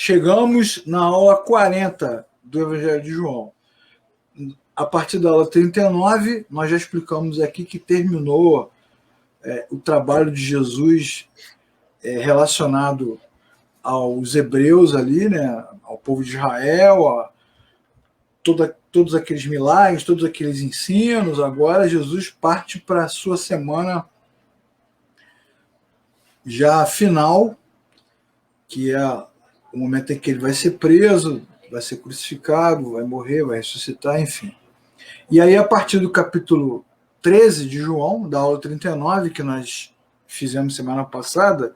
Chegamos na aula 40 do Evangelho de João. A partir da aula 39, nós já explicamos aqui que terminou o trabalho de Jesus relacionado aos hebreus ali, né, ao povo de Israel, todos aqueles milagres, todos aqueles ensinos. Agora Jesus parte para a sua semana já final, que é o momento em que ele vai ser preso, vai ser crucificado, vai morrer, vai ressuscitar, enfim. E aí, a partir do capítulo 13 de João, da aula 39, que nós fizemos semana passada,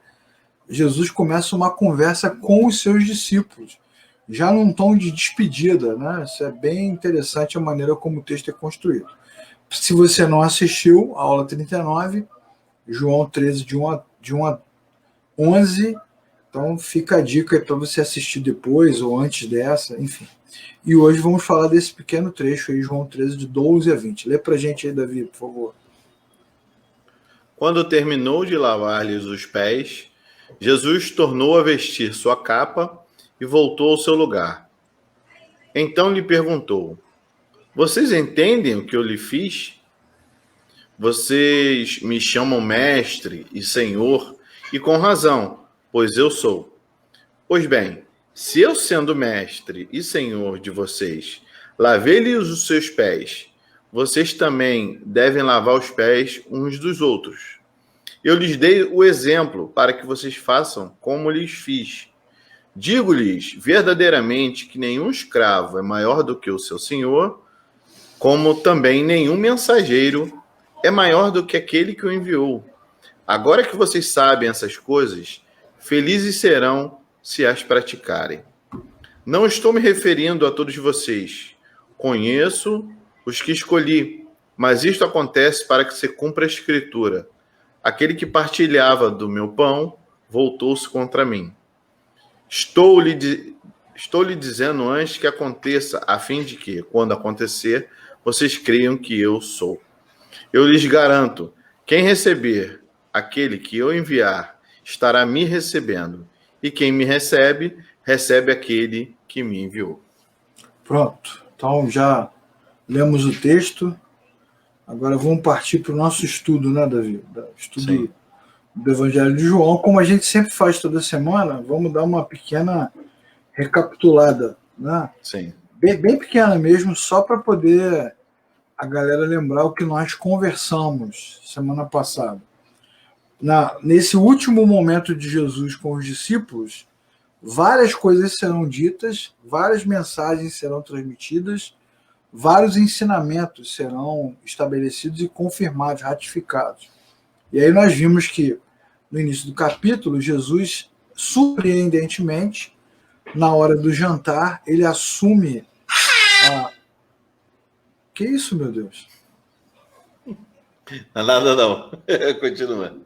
Jesus começa uma conversa com os seus discípulos, já num tom de despedida, né? Isso é bem interessante a maneira como o texto é construído. Se você não assistiu a aula 39, João 13, de 1 a 11, então fica a dica para você assistir depois ou antes dessa, enfim. E hoje vamos falar desse pequeno trecho aí, João 13, de 12 a 20. Lê para a gente aí, Davi, por favor. Quando terminou de lavar-lhes os pés, Jesus tornou a vestir sua capa e voltou ao seu lugar. Então lhe perguntou: vocês entendem o que eu lhe fiz? Vocês me chamam mestre e senhor, e com razão, pois eu sou. Pois bem, se eu, sendo mestre e senhor de vocês, lavei-lhes os seus pés, vocês também devem lavar os pés uns dos outros. Eu lhes dei o exemplo para que vocês façam como lhes fiz. Digo-lhes verdadeiramente que nenhum escravo é maior do que o seu senhor, como também nenhum mensageiro é maior do que aquele que o enviou. Agora que vocês sabem essas coisas, felizes serão se as praticarem. Não estou me referindo a todos vocês. Conheço os que escolhi, mas isto acontece para que se cumpra a Escritura. Aquele que partilhava do meu pão voltou-se contra mim. Estou lhe dizendo antes que aconteça, a fim de que, quando acontecer, vocês creiam que eu sou. Eu lhes garanto, quem receber aquele que eu enviar, estará me recebendo. E quem me recebe, recebe aquele que me enviou. Pronto. Então já lemos o texto. Agora vamos partir para o nosso estudo, né, Davi? Estudo Sim. do Evangelho de João. Como a gente sempre faz toda semana, vamos dar uma pequena recapitulada, né? Sim. Bem pequena mesmo, só para poder a galera lembrar o que nós conversamos semana passada. Nesse último momento de Jesus com os discípulos, várias coisas serão ditas, várias mensagens serão transmitidas, vários ensinamentos serão estabelecidos e confirmados, ratificados. E aí nós vimos que, no início do capítulo, Jesus, surpreendentemente, na hora do jantar, ele assume a... Que isso, meu Deus? Nada não. Continua.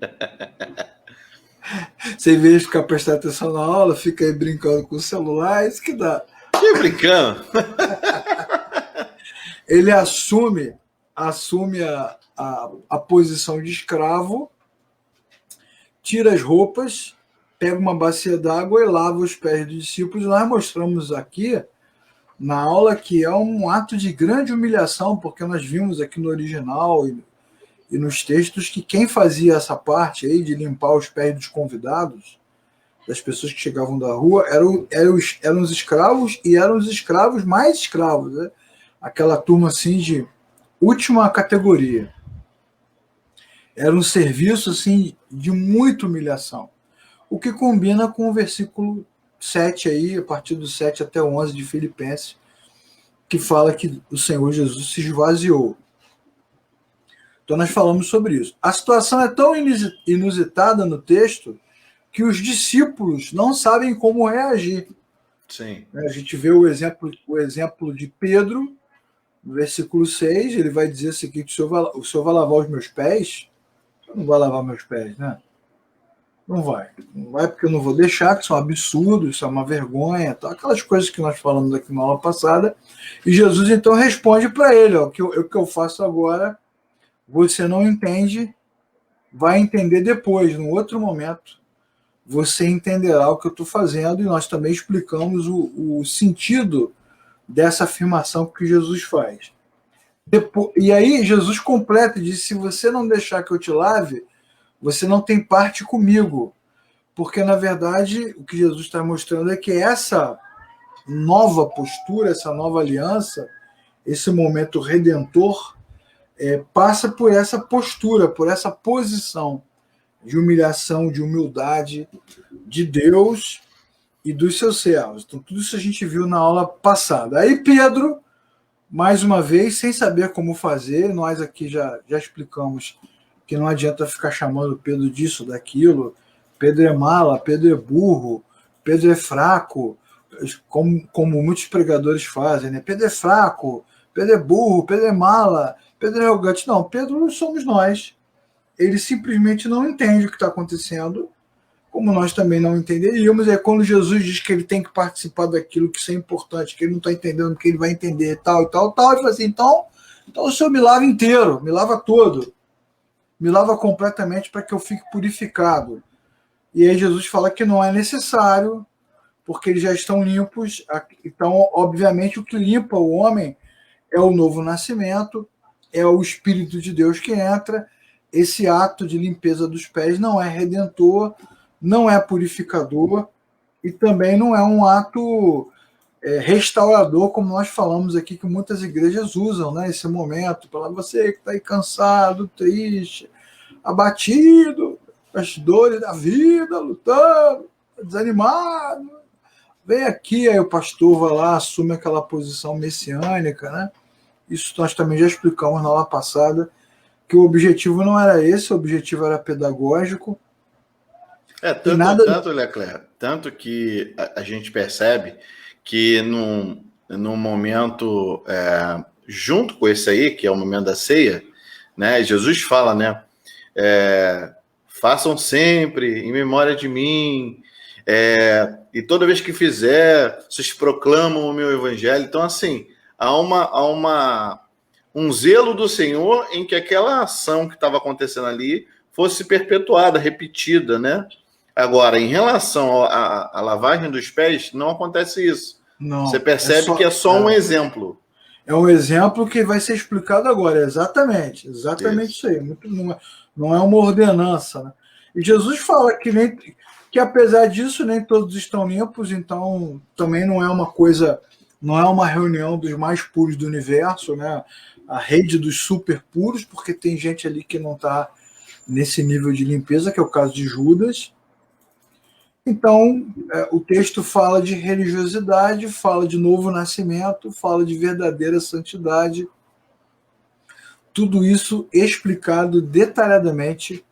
Você, em vez de ficar prestando atenção na aula, fica aí brincando com o celular, é isso que dá. Que brincando? Ele assume a posição de escravo, tira as roupas, pega uma bacia d'água e lava os pés dos discípulos. Nós mostramos aqui na aula que é um ato de grande humilhação, porque nós vimos aqui no original e nos textos que quem fazia essa parte aí de limpar os pés dos convidados, das pessoas que chegavam da rua, eram os escravos, e eram os escravos mais escravos, né? Aquela turma assim de última categoria. Era um serviço assim de muita humilhação. O que combina com o versículo 7 aí, a partir do 7 até 11 de Filipenses, que fala que o Senhor Jesus se esvaziou. Então nós falamos sobre isso. A situação é tão inusitada no texto que os discípulos não sabem como reagir. Sim. A gente vê o exemplo de Pedro, no versículo 6, ele vai dizer o seguinte: o senhor vai lavar os meus pés? Eu não vai lavar meus pés, né? Não vai. Não vai porque eu não vou deixar, que isso é um absurdo, isso é uma vergonha, tá? Aquelas coisas que nós falamos aqui na aula passada. E Jesus então responde para ele: ó, o que eu faço agora, você não entende, vai entender depois, num outro momento. você entenderá o que eu estou fazendo, e nós também explicamos o sentido dessa afirmação que Jesus faz. E aí Jesus completa e diz: se você não deixar que eu te lave, você não tem parte comigo. Porque, na verdade, o que Jesus está mostrando é que essa nova postura, essa nova aliança, esse momento redentor, passa por essa postura, por essa posição de humilhação, de humildade de Deus e dos seus servos. Então, tudo isso a gente viu na aula passada. Aí Pedro, mais uma vez, sem saber como fazer, nós aqui já explicamos que não adianta ficar chamando Pedro disso, daquilo. Pedro é mala, Pedro é burro, Pedro é fraco, como muitos pregadores fazem, né? Pedro é fraco, Pedro é burro, Pedro é mala, Pedro é arrogante. Não, Pedro somos nós. Ele simplesmente não entende o que está acontecendo, como nós também não entenderíamos. É quando Jesus diz que ele tem que participar daquilo, que isso é importante, que ele não está entendendo, que ele vai entender, tal e tal, tal. Ele fala assim: então o Senhor me lava inteiro, me lava todo, me lava completamente para que eu fique purificado. E aí Jesus fala que não é necessário, porque eles já estão limpos. Então, obviamente, o que limpa o homem é o novo nascimento, é o Espírito de Deus que entra. Esse ato de limpeza dos pés não é redentor, não é purificador, e também não é um ato restaurador, como nós falamos aqui, que muitas igrejas usam, né, esse momento, para você que está aí cansado, triste, abatido, as dores da vida, lutando, desanimado. Vem aqui, aí o pastor vai lá, assume aquela posição messiânica, né? Isso nós também já explicamos na aula passada, que o objetivo não era esse, o objetivo era pedagógico. Tanto, Leclerc, tanto que a gente percebe que num momento junto com esse aí, que é o momento da ceia, né? Jesus fala, né? Façam sempre em memória de mim, e toda vez que fizer, vocês proclamam o meu evangelho. Então, assim, há um zelo do Senhor em que aquela ação que estava acontecendo ali fosse perpetuada, repetida, né? Agora, em relação à lavagem dos pés, não acontece isso. Não, você percebe que é só um exemplo. É um exemplo que vai ser explicado agora, exatamente isso aí. Não é uma ordenança, né? E Jesus fala que apesar disso, nem todos estão limpos, então também não é uma coisa, não é uma reunião dos mais puros do universo, né? A rede dos super puros, porque tem gente ali que não está nesse nível de limpeza, que é o caso de Judas. Então, o texto fala de religiosidade, fala de novo nascimento, fala de verdadeira santidade. Tudo isso explicado detalhadamente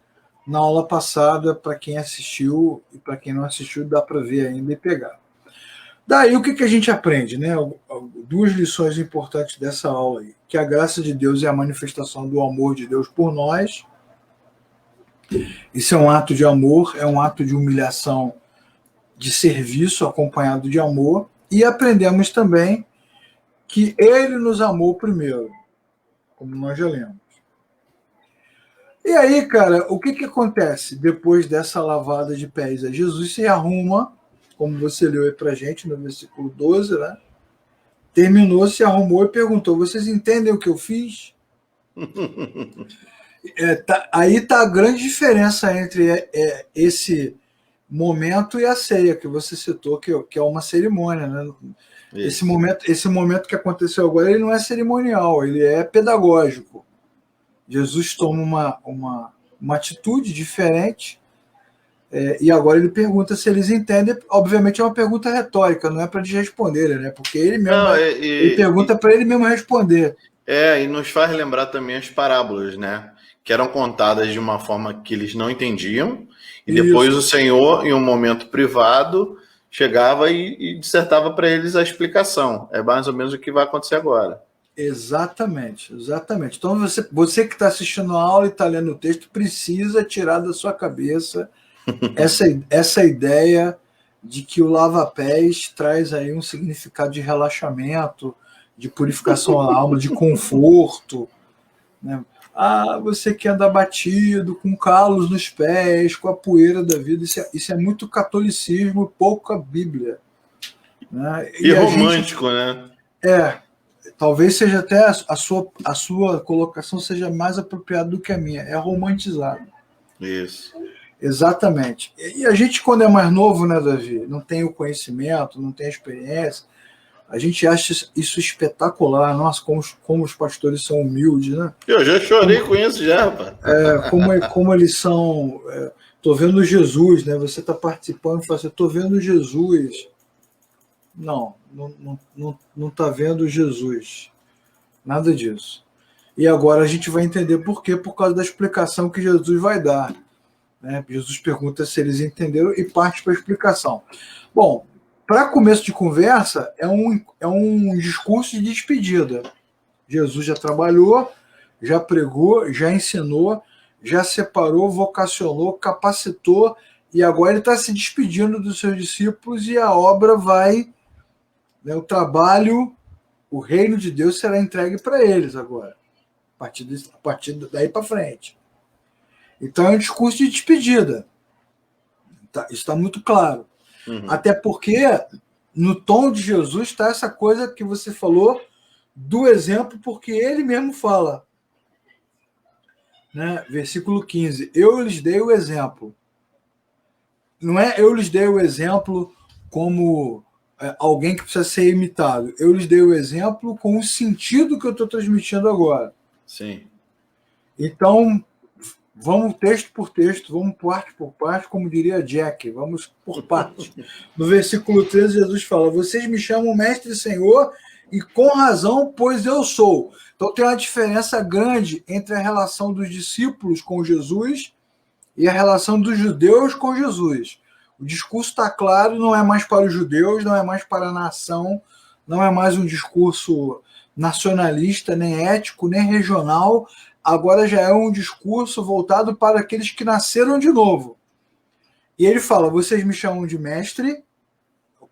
na aula passada, para quem assistiu, e para quem não assistiu, dá para ver ainda e pegar. Daí, o que a gente aprende, né? Duas lições importantes dessa aula aí: que a graça de Deus é a manifestação do amor de Deus por nós. Isso é um ato de amor, é um ato de humilhação, de serviço acompanhado de amor. E aprendemos também que ele nos amou primeiro, como nós já lemos. E aí, cara, o que acontece depois dessa lavada de pés? Jesus se arruma, como você leu aí pra gente no versículo 12, né? Terminou, se arrumou e perguntou: vocês entendem o que eu fiz? Aí tá a grande diferença entre esse momento e a ceia que você citou, que é uma cerimônia, né? Esse momento que aconteceu agora, ele não é cerimonial, ele é pedagógico. Jesus toma uma atitude diferente, e agora ele pergunta se eles entendem. Obviamente é uma pergunta retórica, não é para eles responderem, né? Porque ele mesmo ele pergunta para ele mesmo responder. E nos faz lembrar também as parábolas, né? Que eram contadas de uma forma que eles não entendiam, e depois o Senhor, em um momento privado, chegava e dissertava para eles a explicação. É mais ou menos o que vai acontecer agora. Exatamente. Então você que está assistindo a aula e está lendo o texto, precisa tirar da sua cabeça essa ideia de que o lava-pés traz aí um significado de relaxamento, de purificação da alma, de conforto, né? Ah, você que anda batido, com calos nos pés, com a poeira da vida. Isso é muito catolicismo, pouca Bíblia. Né? E E a gente. romântico, né? Talvez seja até a sua colocação seja mais apropriada do que a minha. É romantizado. Isso. Exatamente. E a gente, quando é mais novo, né, Davi, não tem o conhecimento, não tem a experiência, a gente acha isso espetacular. Nossa, como os pastores são humildes, né? Eu já chorei com isso já, rapaz. Como eles são. Tô vendo Jesus, né? Você está participando e fala assim, tô vendo Jesus. Não está vendo Jesus. Nada disso. E agora a gente vai entender por quê, por causa da explicação que Jesus vai dar. Né? Jesus pergunta se eles entenderam e parte para a explicação. Bom, para começo de conversa, é um discurso de despedida. Jesus já trabalhou, já pregou, já ensinou, já separou, vocacionou, capacitou, e agora ele está se despedindo dos seus discípulos e a obra vai, né, o trabalho, o reino de Deus será entregue para eles agora, a partir daí para frente. Então é um discurso de despedida. Isso está muito claro. Uhum. Até porque no tom de Jesus está essa coisa que você falou do exemplo, porque ele mesmo fala. Né? Versículo 15. Eu lhes dei o exemplo. Não é eu lhes dei o exemplo como alguém que precisa ser imitado. Eu lhes dei o exemplo com o sentido que eu estou transmitindo agora. Sim. Então, vamos texto por texto, vamos parte por parte, como diria Jack, vamos por parte. No versículo 13, Jesus fala: vocês me chamam mestre e senhor, e com razão, pois eu sou. Então tem uma diferença grande entre a relação dos discípulos com Jesus e a relação dos judeus com Jesus. O discurso está claro, não é mais para os judeus, não é mais para a nação, não é mais um discurso nacionalista, nem ético, nem regional. Agora já é um discurso voltado para aqueles que nasceram de novo. E ele fala: vocês me chamam de mestre,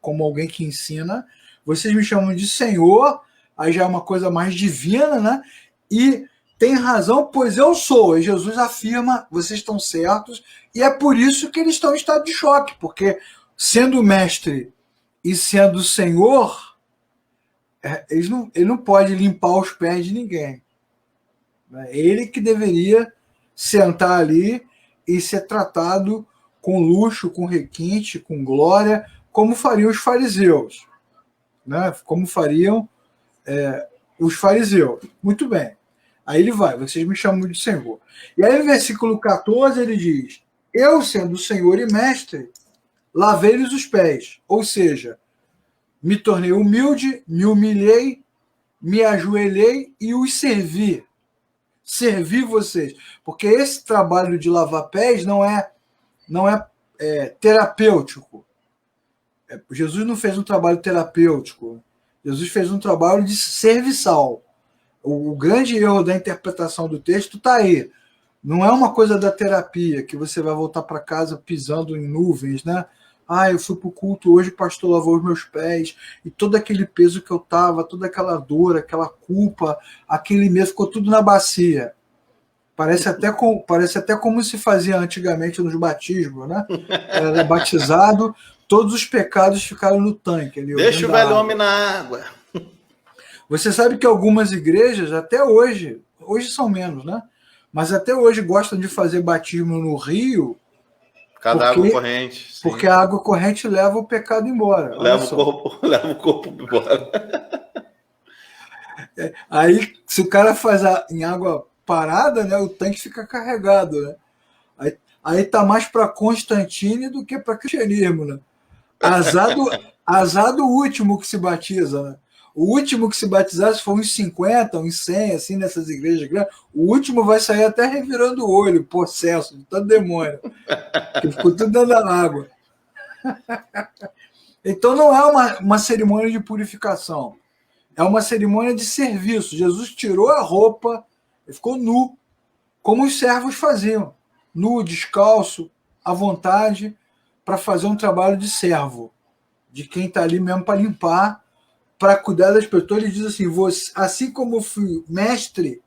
como alguém que ensina, vocês me chamam de senhor, aí já é uma coisa mais divina, né? E tem razão, pois eu sou. E Jesus afirma: vocês estão certos, e é por isso que eles estão em estado de choque, porque sendo mestre e sendo senhor, ele não pode limpar os pés de ninguém. Ele que deveria sentar ali e ser tratado com luxo, com requinte, com glória, como fariam os fariseus. Né? Como fariam os fariseus. Muito bem. Aí ele vai: vocês me chamam de Senhor. E aí no versículo 14 ele diz: eu, sendo Senhor e mestre, lavei-lhes os pés. Ou seja, me tornei humilde, me humilhei, me ajoelhei e os servi. Servir vocês. Porque esse trabalho de lavar pés não é terapêutico. Jesus não fez um trabalho terapêutico. Jesus fez um trabalho de serviçal. O grande erro da interpretação do texto está aí. Não é uma coisa da terapia, que você vai voltar para casa pisando em nuvens, né? Eu fui para o culto hoje, o pastor lavou os meus pés, e todo aquele peso que eu estava, toda aquela dor, aquela culpa, aquele medo, ficou tudo na bacia. Parece até como se fazia antigamente nos batismos, né? Era batizado, todos os pecados ficaram no tanque. Ali, deixa o velho homem na água. Você sabe que algumas igrejas, até hoje são menos, né? Mas até hoje gostam de fazer batismo no rio. Água corrente. Sim. Porque a água corrente leva o pecado embora. Leva o corpo embora. Aí, se o cara faz em água parada, né, o tanque fica carregado. Né? Aí tá mais para Constantine do que para cristianismo. Né? Azar do último que se batiza. Né? O último que se batizar, se for uns 50, uns 100, assim, nessas igrejas grandes, o último vai sair até revirando o olho, possesso, de tanto demônio. Que ficou tudo dentro da água. Então não é uma cerimônia de purificação. É uma cerimônia de serviço. Jesus tirou a roupa, ele ficou nu, como os servos faziam. Nu, descalço, à vontade, para fazer um trabalho de servo. De quem está ali mesmo para limpar, para cuidar das pessoas. Ele diz assim: assim como eu fui mestre,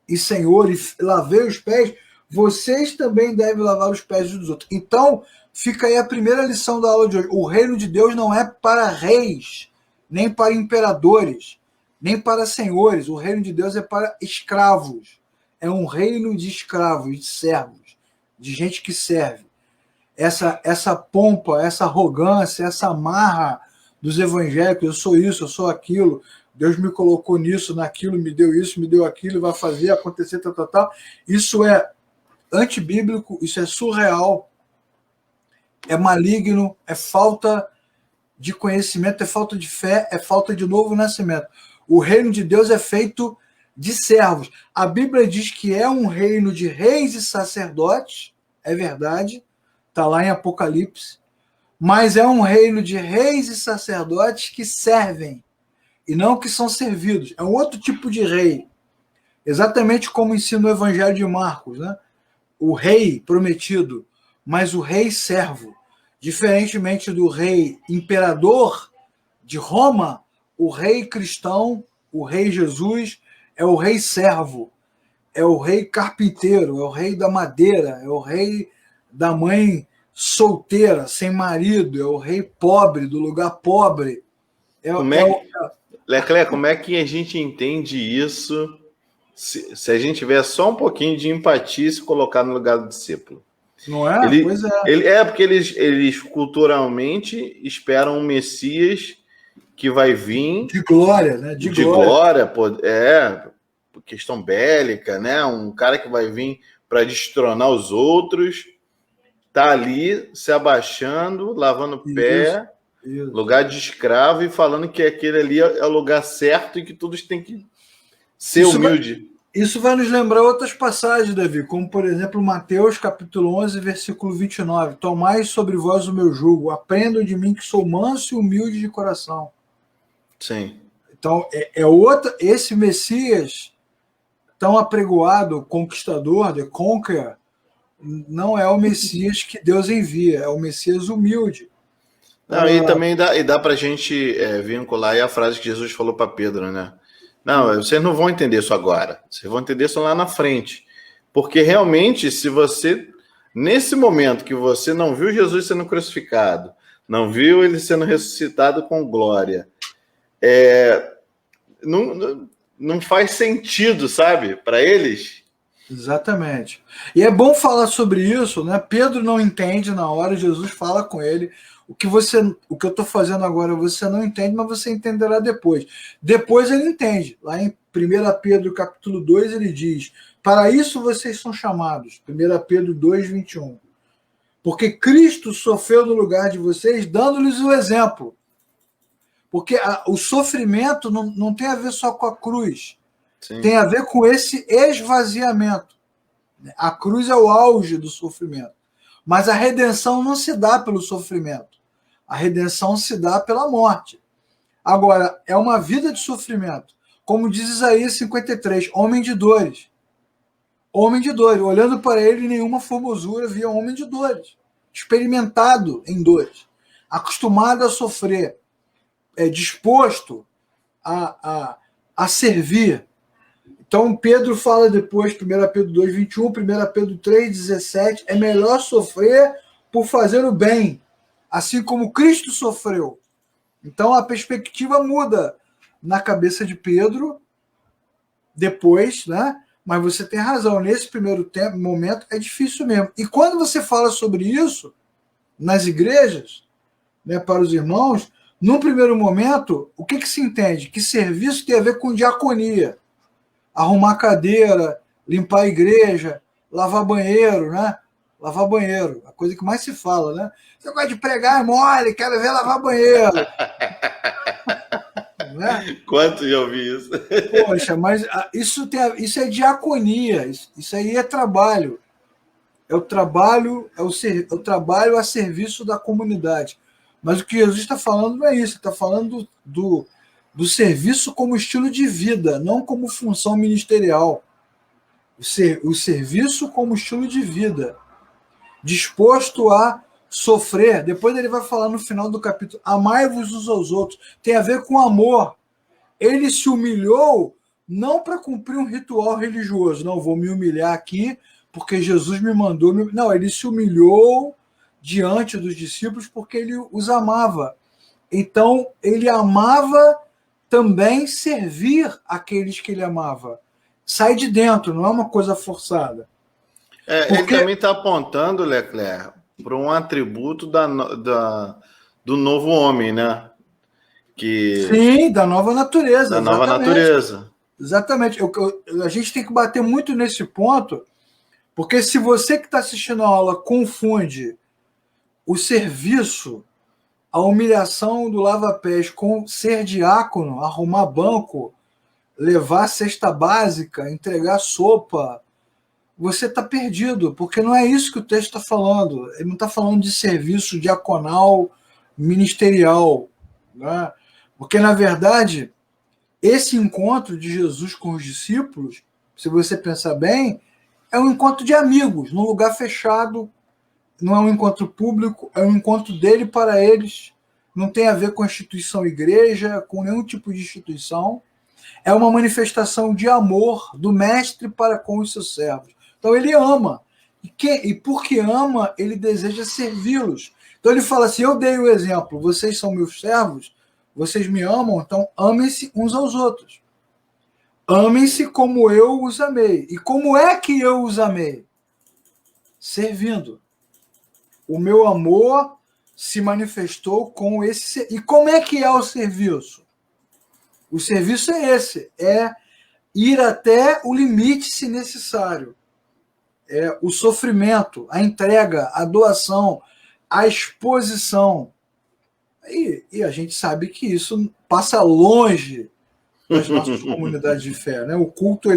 e Senhor, e lavei os pés, vocês também devem lavar os pés dos outros. Então, fica aí a primeira lição da aula de hoje. O reino de Deus não é para reis, nem para imperadores, nem para senhores. O reino de Deus é para escravos. É um reino de escravos, de servos, de gente que serve. Essa pompa, essa arrogância, essa marra dos evangélicos, eu sou isso, eu sou aquilo, Deus me colocou nisso, naquilo, me deu isso, me deu aquilo, vai fazer acontecer, tal, tal, tal. Isso é antibíblico, isso é surreal, é maligno, é falta de conhecimento, é falta de fé, é falta de novo nascimento. O reino de Deus é feito de servos. A Bíblia diz que é um reino de reis e sacerdotes, é verdade, está lá em Apocalipse, mas é um reino de reis e sacerdotes que servem, e não que são servidos. É um outro tipo de rei, exatamente como ensina o Evangelho de Marcos, né? O rei prometido, mas o rei servo. Diferentemente do rei imperador de Roma, o rei cristão, o rei Jesus, é o rei servo, é o rei carpinteiro, é o rei da madeira, é o rei da mãe solteira, sem marido, é o rei pobre, do lugar pobre. Leclerc, como é que a gente entende isso se a gente tiver só um pouquinho de empatia e se colocar no lugar do discípulo? Não é? Pois é. Porque eles culturalmente esperam um Messias que vai vir... De glória, né? De glória, questão bélica, né? Um cara que vai vir para destronar os outros, tá ali se abaixando, lavando o pé, isso. Lugar de escravo, e falando que aquele ali é o lugar certo e que todos têm que ser humilde. Isso vai nos lembrar outras passagens, Davi, como, por exemplo, Mateus, capítulo 11, versículo 29. Tomai sobre vós o meu jugo, aprendam de mim que sou manso e humilde de coração. Sim. Então, esse Messias tão apregoado, conquistador, the conqueror, não é o Messias que Deus envia, é o Messias humilde. Não, e também dá para a gente vincular aí a frase que Jesus falou para Pedro, né? Não, vocês não vão entender isso agora, vocês vão entender isso lá na frente. Porque realmente, se você, nesse momento que você não viu Jesus sendo crucificado, não viu ele sendo ressuscitado com glória, não faz sentido, sabe, para eles. Exatamente. E é bom falar sobre isso, né? Pedro não entende na hora, Jesus fala com ele. O que eu estou fazendo agora você não entende, mas você entenderá depois. Depois ele entende. Lá em 1 Pedro capítulo 2 ele diz: para isso vocês são chamados. 1 Pedro 2, 21. Porque Cristo sofreu no lugar de vocês, dando-lhes o exemplo. Porque o sofrimento não tem a ver só com a cruz. Sim. Tem a ver com esse esvaziamento. A cruz é o auge do sofrimento. Mas a redenção não se dá pelo sofrimento. A redenção se dá pela morte. Agora, é uma vida de sofrimento. Como diz Isaías 53, homem de dores. Homem de dores. Olhando para ele, nenhuma formosura, via homem de dores. Experimentado em dores. Acostumado a sofrer. Disposto a servir. Então, Pedro fala depois, 1 Pedro 2, 21, 1 Pedro 3, 17, é melhor sofrer por fazer o bem, assim como Cristo sofreu. Então, a perspectiva muda na cabeça de Pedro, depois, né? Mas você tem razão, nesse primeiro momento é difícil mesmo. E quando você fala sobre isso, nas igrejas, né, para os irmãos, num primeiro momento, o que se entende? Que serviço tem a ver com diaconia. Arrumar cadeira, limpar a igreja, lavar banheiro, né? Lavar banheiro, a coisa que mais se fala, né? Você gosta de pregar, é mole, quero ver lavar banheiro. Né? Quanto já ouvi isso? Poxa, mas isso é diaconia, isso aí é trabalho. É o trabalho a serviço da comunidade. Mas o que Jesus está falando não é isso, está falando do serviço como estilo de vida, não como função ministerial. O serviço como estilo de vida, disposto a sofrer. Depois ele vai falar no final do capítulo, amai-vos uns aos outros, tem a ver com amor. Ele se humilhou não para cumprir um ritual religioso. Não, vou me humilhar aqui porque Jesus me mandou. Não, ele se humilhou diante dos discípulos porque ele os amava. Então, ele amava também servir aqueles que ele amava. Sai de dentro, não é uma coisa forçada. Ele também está apontando, Leclerc, para um atributo do novo homem, né? Sim, da nova natureza. Da nova natureza. Exatamente. A gente tem que bater muito nesse ponto, porque se você que está assistindo a aula confunde o serviço, a humilhação do lava-pés com ser diácono, arrumar banco, levar cesta básica, entregar sopa, você está perdido, porque não é isso que o texto está falando. Ele não está falando de serviço diaconal, ministerial, né? Porque, na verdade, esse encontro de Jesus com os discípulos, se você pensar bem, é um encontro de amigos, num lugar fechado, não é um encontro público, é um encontro dele para eles, não tem a ver com a instituição igreja, com nenhum tipo de instituição, é uma manifestação de amor do mestre para com os seus servos. Então ele ama, e porque ama, ele deseja servi-los. Então ele fala assim, eu dei o exemplo, vocês são meus servos, vocês me amam, então amem-se uns aos outros. Amem-se como eu os amei. E como é que eu os amei? Servindo. O meu amor se manifestou com esse... E como é que é o serviço? O serviço é esse, é ir até o limite se necessário. É o sofrimento, a entrega, a doação, a exposição. E a gente sabe que isso passa longe das nossas comunidades de fé, né? O culto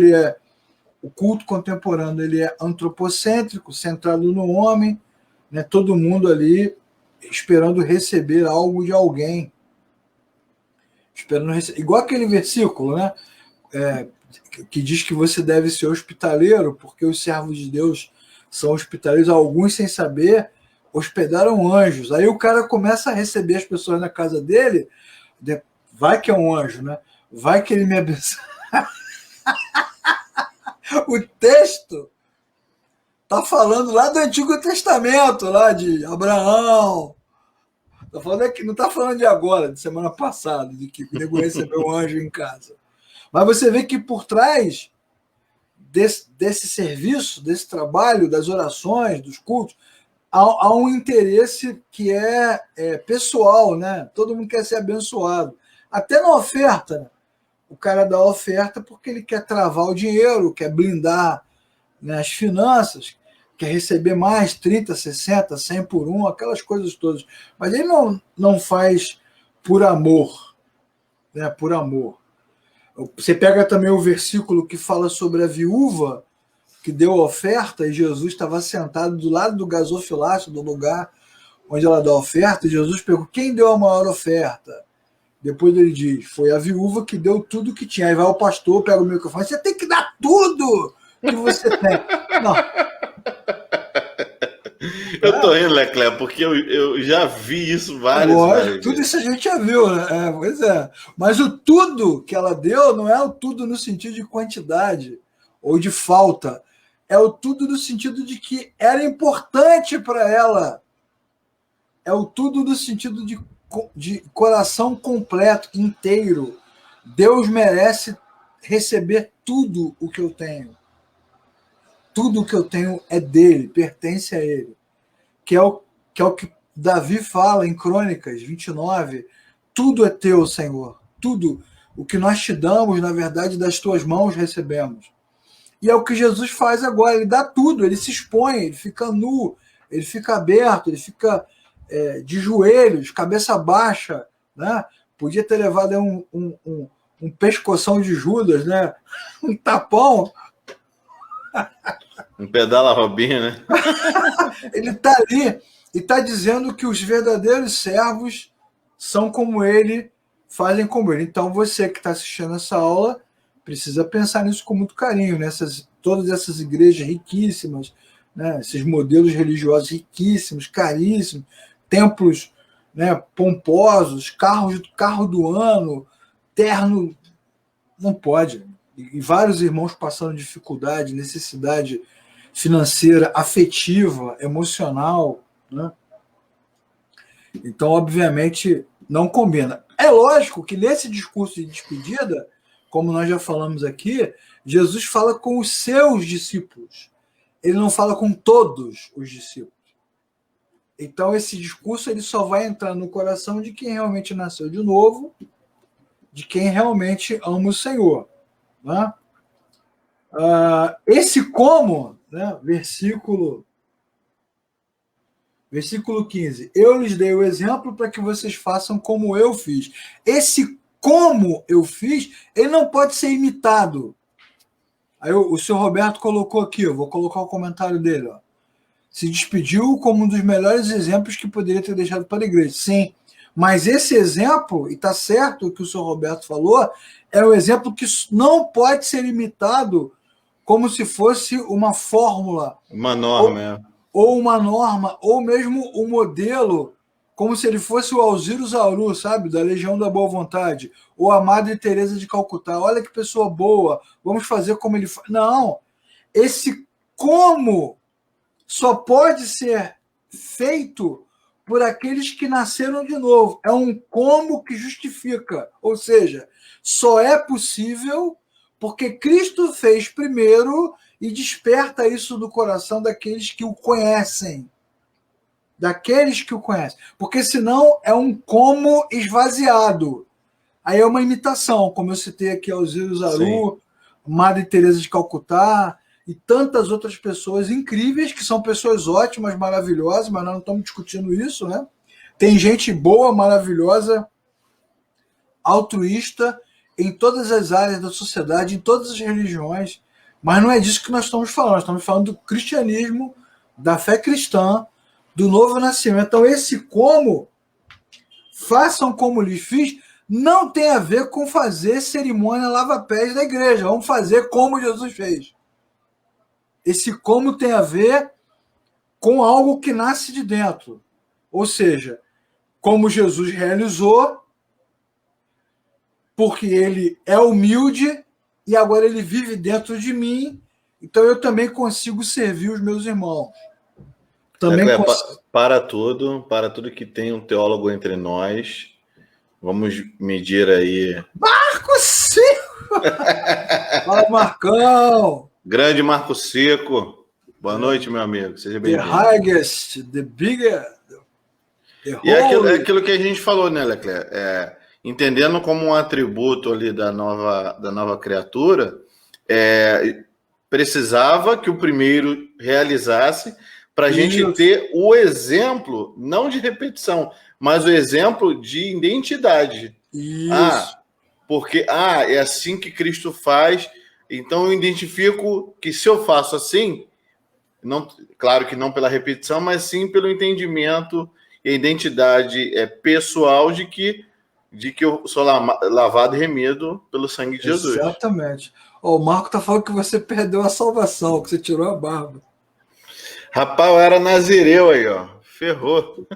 contemporâneo, ele é antropocêntrico, centrado no homem, né? Todo mundo ali esperando receber algo de alguém, igual aquele versículo, né? Que diz que você deve ser hospitaleiro, porque os servos de Deus são hospitaleiros, alguns sem saber hospedaram anjos. Aí o cara começa a receber as pessoas na casa dele, vai que é um anjo, né? Vai que ele me abençoe. O texto tá falando lá do Antigo Testamento, lá de Abraão. Tá falando aqui, não tá falando de agora, de semana passada, de que o nego recebeu um anjo em casa. Mas você vê que por trás desse serviço, desse trabalho, das orações, dos cultos, há um interesse que é pessoal, né? Todo mundo quer ser abençoado. Até na oferta, né? O cara dá a oferta porque ele quer travar o dinheiro, quer blindar, né, as finanças, quer receber mais 30, 60, 100 por um, aquelas coisas todas. Mas ele não faz por amor, né? Por amor. Você pega também o versículo que fala sobre a viúva que deu a oferta e Jesus estava sentado do lado do gasofilácio, do lugar onde ela dá a oferta, e Jesus perguntou, quem deu a maior oferta? Depois ele diz, foi a viúva que deu tudo que tinha. Aí vai o pastor, pega o microfone, você tem que dar tudo que você tem. Não. Eu tô rindo, Leclerc, porque eu já vi isso várias vezes. Tudo isso a gente já viu, né? Pois é. Mas o tudo que ela deu não é o tudo no sentido de quantidade ou de falta. É o tudo no sentido de que era importante para ela. É o tudo no sentido de coração completo, inteiro. Deus merece receber tudo o que eu tenho. Tudo o que eu tenho é dele, pertence a ele. Que é o que Davi fala em Crônicas 29. Tudo é teu, Senhor. Tudo. O que nós te damos, na verdade, das tuas mãos recebemos. E é o que Jesus faz agora. Ele dá tudo, ele se expõe, ele fica nu, ele fica aberto, ele fica de joelhos, cabeça baixa, né? Podia ter levado um pescoção de Judas, né? Um tapão. Um pedala Robinho, né? Ele está ali e está dizendo que os verdadeiros servos são como ele, fazem como ele. Então você que está assistindo essa aula precisa pensar nisso com muito carinho, todas essas igrejas riquíssimas, né? Esses modelos religiosos riquíssimos, caríssimos, templos, né, pomposos, carro do ano, terno, não pode. e vários irmãos passando dificuldade, necessidade financeira, afetiva, emocional, né? Então, obviamente, não combina. É lógico que nesse discurso de despedida, como nós já falamos aqui, Jesus fala com os seus discípulos. Ele não fala com todos os discípulos. Então, esse discurso ele só vai entrar no coração de quem realmente nasceu de novo, de quem realmente ama o Senhor. Né? Esse como, né? Versículo 15. Eu lhes dei o exemplo para que vocês façam como eu fiz. Esse como eu fiz, ele não pode ser imitado. Aí o senhor Roberto colocou aqui, eu vou colocar o comentário dele. Ó. Se despediu como um dos melhores exemplos que poderia ter deixado para a igreja. Sim, mas esse exemplo, e está certo o que o senhor Roberto falou, é um exemplo que não pode ser imitado como se fosse uma fórmula. Uma norma, ou uma norma, ou mesmo um modelo, como se ele fosse o Alziro Zauru, sabe, da Legião da Boa Vontade, ou a Madre Teresa de Calcutá. Olha que pessoa boa, vamos fazer como ele faz. Não, esse como só pode ser feito por aqueles que nasceram de novo. É um como que justifica, ou seja, só é possível porque Cristo fez primeiro e desperta isso do coração daqueles que o conhecem. Daqueles que o conhecem. Porque senão é um como esvaziado. Aí é uma imitação, como eu citei aqui Alziro Zaru, Madre Teresa de Calcutá e tantas outras pessoas incríveis, que são pessoas ótimas, maravilhosas, mas nós não estamos discutindo isso, né? Tem gente boa, maravilhosa, altruísta, em todas as áreas da sociedade, em todas as religiões, mas não é disso que nós estamos falando. Nós estamos falando do cristianismo, da fé cristã, do novo nascimento. Então, esse como, façam como lhes fiz, não tem a ver com fazer cerimônia lava-pés da igreja. Vamos fazer como Jesus fez. Esse como tem a ver com algo que nasce de dentro. Ou seja, como Jesus realizou, porque ele é humilde e agora ele vive dentro de mim, então eu também consigo servir os meus irmãos. Também para tudo que tem um teólogo entre nós. Vamos medir aí. Marco Seco! Fala, Marcão! Grande Marco Seco. Boa noite, meu amigo. Seja bem-vindo. The highest, the bigger. E é aquilo que a gente falou, né, Leclerc? Entendendo como um atributo ali da nova criatura, precisava que o primeiro realizasse para a gente ter o exemplo, não de repetição, mas o exemplo de identidade. Isso. Porque é assim que Cristo faz, então eu identifico que se eu faço assim, não, claro que não pela repetição, mas sim pelo entendimento e a identidade pessoal de que eu sou lavado e remido pelo sangue de Jesus. Exatamente. O Marco tá falando que você perdeu a salvação, que você tirou a barba. Rapaz, eu era nazireu aí, ó. Ferrou.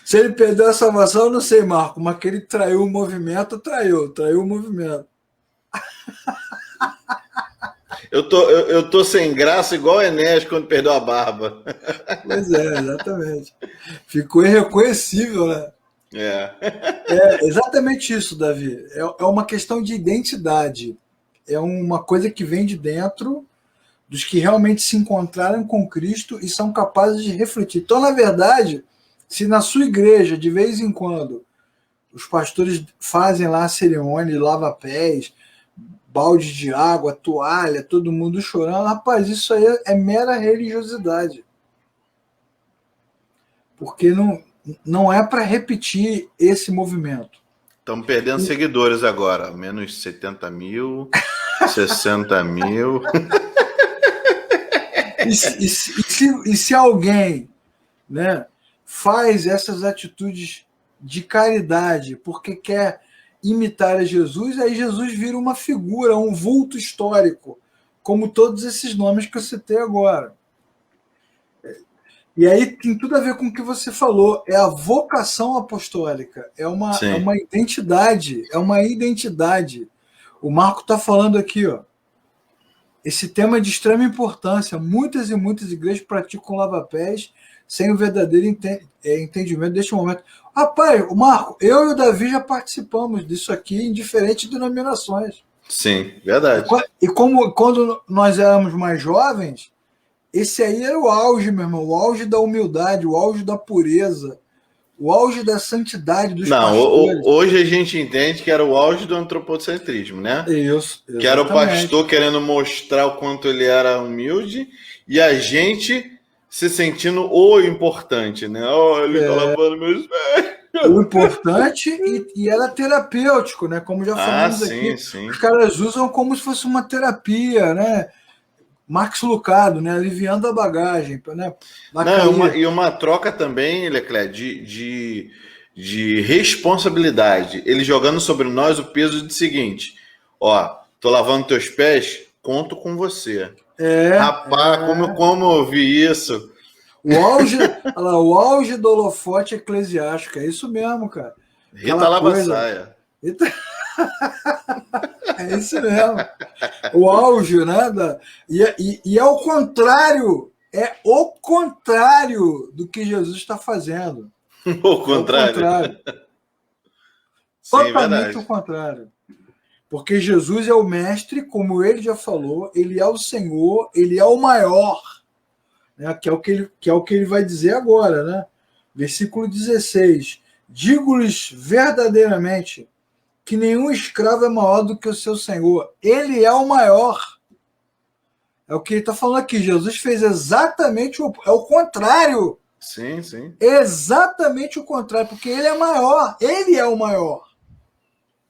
Se ele perdeu a salvação, eu não sei, Marco, mas que ele traiu o movimento, traiu o movimento. Eu tô sem graça igual o Enéas quando perdeu a barba. Pois é, exatamente. Ficou irreconhecível, né? É exatamente isso, Davi. É uma questão de identidade. É uma coisa que vem de dentro dos que realmente se encontraram com Cristo e são capazes de refletir. Então, na verdade, se na sua igreja, de vez em quando, os pastores fazem lá a cerimônia de lava-pés, balde de água, toalha, todo mundo chorando, rapaz, isso aí é mera religiosidade. Porque não é para repetir esse movimento. Estamos perdendo seguidores agora. Menos 70 mil, 60 mil. E se alguém, né, faz essas atitudes de caridade porque quer imitar a Jesus, aí Jesus vira uma figura, um vulto histórico, como todos esses nomes que eu citei agora. E aí tem tudo a ver com o que você falou, é a vocação apostólica, é uma identidade, O Marco está falando aqui, ó. Esse tema é de extrema importância. Muitas e muitas igrejas praticam lava-pés sem o verdadeiro entendimento deste momento. Rapaz, o Marco, eu e o Davi já participamos disso aqui em diferentes denominações. Sim, verdade. E como quando nós éramos mais jovens, esse aí era o auge, meu irmão, o auge da humildade, o auge da pureza, o auge da santidade dos pastores. Hoje a gente entende que era o auge do antropocentrismo, né? Isso, exatamente. Que era o pastor querendo mostrar o quanto ele era humilde e a gente se sentindo o importante, né? Ele tá lavando meus pés. O importante e era terapêutico, né? Como já falamos aqui. Sim. Os caras usam como se fosse uma terapia, né? Max Lucado, né? Aliviando a bagagem, né? E uma troca também, Leclerc, de responsabilidade. Ele jogando sobre nós o peso de seguinte: ó, tô lavando teus pés, conto com você. Rapaz, como eu vi isso. O auge do holofote eclesiástico, é isso mesmo, cara. Rita Lava-Saia. É isso mesmo. O auge, né? E é o contrário. É o contrário do que Jesus está fazendo. O contrário. Totalmente o contrário. Porque Jesus é o mestre, como ele já falou, ele é o Senhor, ele é o maior. Né? Que é o que ele vai dizer agora, né? Versículo 16. Digo-lhes verdadeiramente que nenhum escravo é maior do que o seu senhor. Ele é o maior. É o que ele está falando aqui. Jesus fez exatamente o contrário. Sim. Exatamente o contrário, porque ele é maior. Ele é o maior.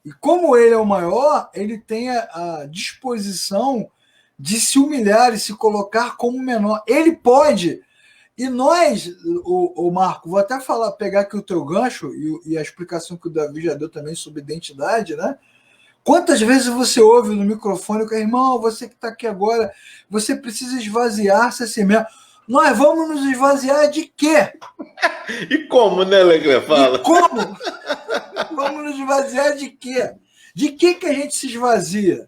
E como ele é o maior, ele tem a disposição de se humilhar e se colocar como menor. Ele pode. E nós, o Marco, vou até pegar aqui o teu gancho e a explicação que o Davi já deu também sobre identidade, né? Quantas vezes você ouve no microfone, irmão, você que está aqui agora, você precisa esvaziar-se assim mesmo. Nós vamos nos esvaziar de quê? E como, né, Leclerc? Fala. E como? Vamos nos esvaziar de quê? De que a gente se esvazia?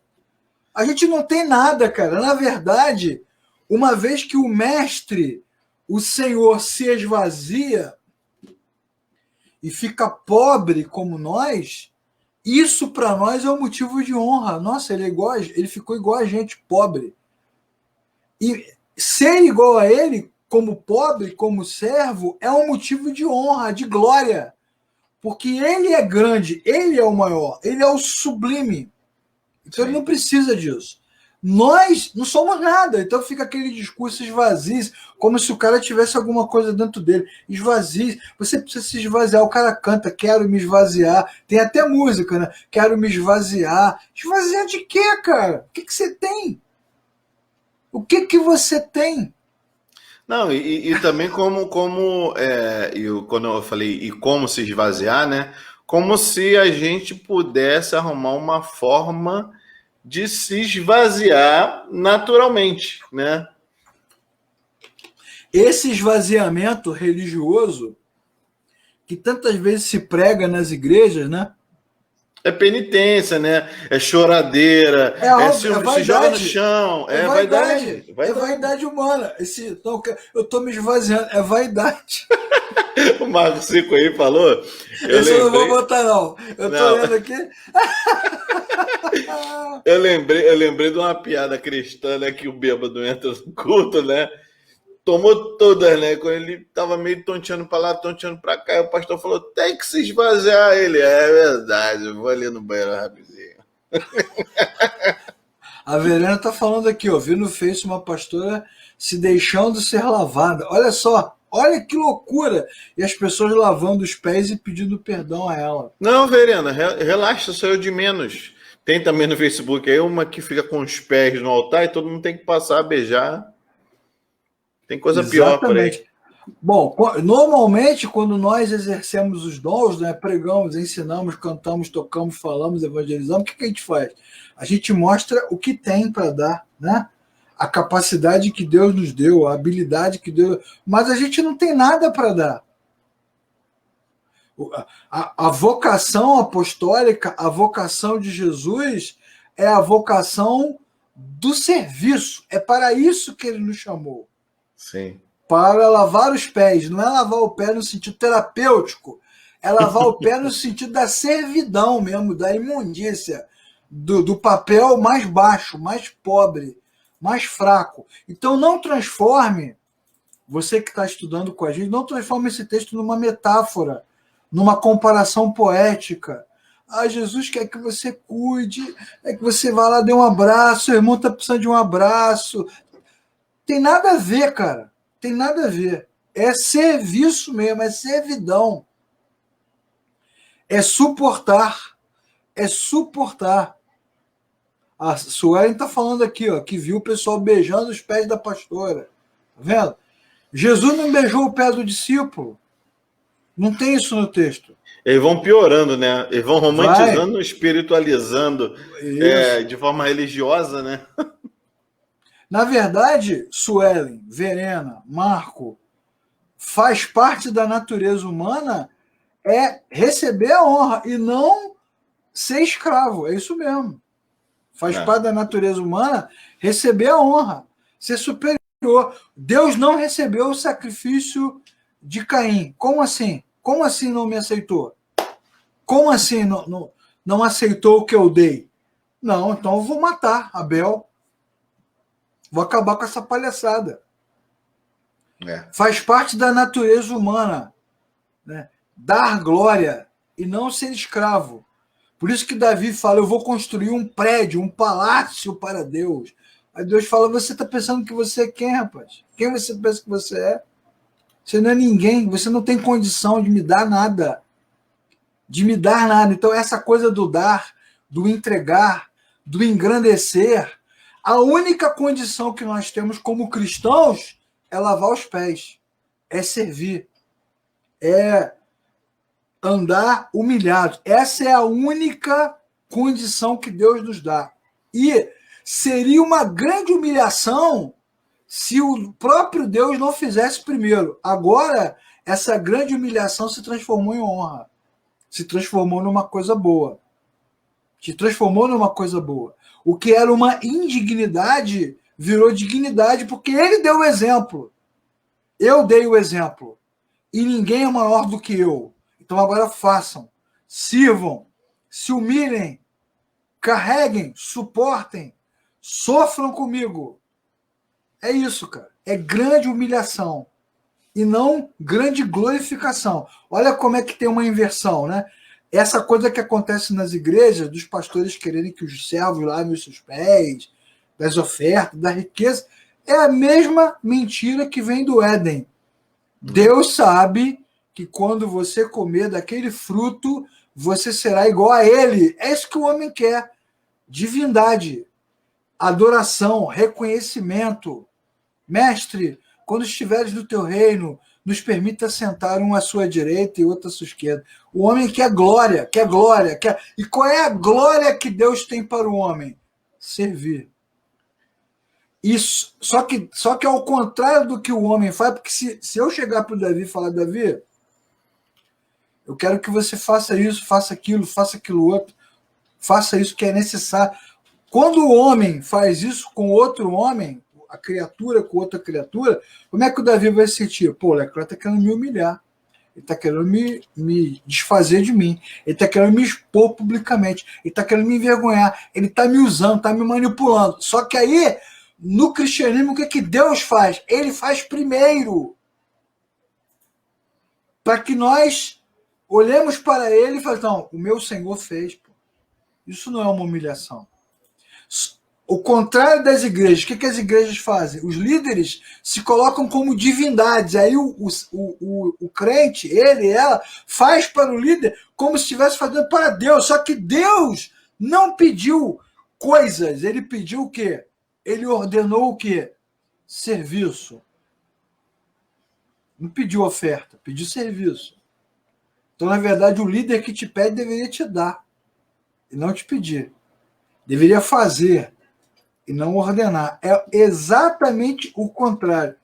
A gente não tem nada, cara. Na verdade, uma vez que o mestre, o Senhor, se esvazia e fica pobre como nós, isso para nós é um motivo de honra. Nossa, ele ficou igual a gente, pobre. E ser igual a ele, como pobre, como servo, é um motivo de honra, de glória. Porque ele é grande, ele é o maior, ele é o sublime. Então ele não precisa disso. Nós não somos nada, então fica aquele discurso esvazio, como se o cara tivesse alguma coisa dentro dele. Esvazie, você precisa se esvaziar. O cara canta, quero me esvaziar. Tem até música, né? Quero me esvaziar. Esvaziar de quê, cara? O que você tem? O que você tem? Não, e também quando eu falei e como se esvaziar, né? Como se a gente pudesse arrumar uma forma de se esvaziar naturalmente, né? Esse esvaziamento religioso que tantas vezes se prega nas igrejas, né? É penitência, né? É choradeira, se joga no chão, é vaidade. É vaidade humana. Eu tô me esvaziando, é vaidade. O Marco Cico aí falou. Eu não vou botar, não. Eu tô olhando aqui. Eu lembrei de uma piada cristã, né? Que o bêbado entra no culto, né? Tomou todas, né? Quando ele tava meio tonteando pra lá, tonteando pra cá, o pastor falou, tem que se esvaziar. Ele, é verdade, eu vou ali no banheiro rapidinho. A Verena tá falando aqui, ó, vi no Face uma pastora se deixando ser lavada. Olha só, olha que loucura! E as pessoas lavando os pés e pedindo perdão a ela. Não, Verena, relaxa, sou eu de menos. Tem também no Facebook aí uma que fica com os pés no altar e todo mundo tem que passar a beijar. Tem coisa pior por aí. Bom, normalmente quando nós exercemos os dons, né, pregamos, ensinamos, cantamos, tocamos, falamos, evangelizamos, o que a gente faz? A gente mostra o que tem para dar, né? A capacidade que Deus nos deu, a habilidade que Deus... Mas a gente não tem nada para dar. A vocação apostólica, a vocação de Jesus é a vocação do serviço. É para isso que ele nos chamou. Sim. Para lavar os pés. Não é lavar o pé no sentido terapêutico. É lavar o pé no sentido da servidão mesmo, da imundícia, do papel mais baixo, mais pobre, mais fraco. Então não transforme, você que está estudando com a gente, não transforme esse texto numa metáfora, numa comparação poética. Ah, Jesus quer que você cuide, é que você vá lá, dê um abraço, seu irmão está precisando de um abraço. Tem nada a ver, cara. Tem nada a ver. É serviço mesmo, é servidão. É suportar. É suportar. A Suelen está falando aqui, ó, que viu o pessoal beijando os pés da pastora. Tá vendo? Jesus não beijou o pé do discípulo. Não tem isso no texto. Eles vão piorando, né? Eles vão romantizando, espiritualizando de forma religiosa, né? Na verdade, Suelen, Verena, Marco, faz parte da natureza humana é receber a honra e não ser escravo. É isso mesmo. Faz parte da natureza humana receber a honra, ser superior. Deus não recebeu o sacrifício de Caim. Como assim? Como assim não me aceitou? Como assim não aceitou o que eu dei? Não, então eu vou matar Abel. Vou acabar com essa palhaçada. Faz parte da natureza humana, né? Dar glória e não ser escravo. Por isso que Davi fala, eu vou construir um prédio, um palácio para Deus. Aí Deus fala, você está pensando que você é quem, rapaz? Quem você pensa que você é? Você não é ninguém, você não tem condição de me dar nada. De me dar nada. Então essa coisa do dar, do entregar, do engrandecer, a única condição que nós temos como cristãos é lavar os pés, é servir, é andar humilhado. Essa é a única condição que Deus nos dá. E seria uma grande humilhação se o próprio Deus não fizesse primeiro. Agora, essa grande humilhação se transformou em honra. Se transformou numa coisa boa. Se transformou numa coisa boa. O que era uma indignidade virou dignidade porque ele deu o exemplo. Eu dei o exemplo. E ninguém é maior do que eu. Então agora façam. Sirvam. Se humilhem. Carreguem. Suportem. Sofram comigo. É isso, cara. É grande humilhação. E não grande glorificação. Olha como é que tem uma inversão, né? Essa coisa que acontece nas igrejas, dos pastores quererem que os servos lavem os seus pés, das ofertas, da riqueza, é a mesma mentira que vem do Éden. Deus sabe que quando você comer daquele fruto, você será igual a ele. É isso que o homem quer. Divindade, adoração, reconhecimento. Mestre, quando estiveres no teu reino, nos permita sentar um à sua direita e outro à sua esquerda. O homem quer glória, quer glória. E qual é a glória que Deus tem para o homem? Servir. Isso, só que ao contrário do que o homem faz, porque se eu chegar para o Davi e falar, Davi, eu quero que você faça isso, faça aquilo outro, faça isso que é necessário. Quando o homem faz isso com outro homem, a criatura com outra criatura, como é que o Davi vai se sentir? Pô, o Leclerc está querendo me humilhar. Ele está querendo me desfazer de mim. Ele está querendo me expor publicamente. Ele está querendo me envergonhar. Ele está me usando, está me manipulando. Só que aí, no cristianismo, o que Deus faz? Ele faz primeiro. Para que nós olhemos para ele e falemos, não, o meu Senhor fez. Pô. Isso não é uma humilhação. O contrário das igrejas, o que as igrejas fazem? Os líderes se colocam como divindades. Aí o crente, ele, ela, faz para o líder como se estivesse fazendo para Deus. Só que Deus não pediu coisas. Ele pediu o quê? Ele ordenou o quê? Serviço. Não pediu oferta, pediu serviço. Então, na verdade, o líder que te pede deveria te dar e não te pedir. Deveria fazer e não ordenar. É exatamente o contrário.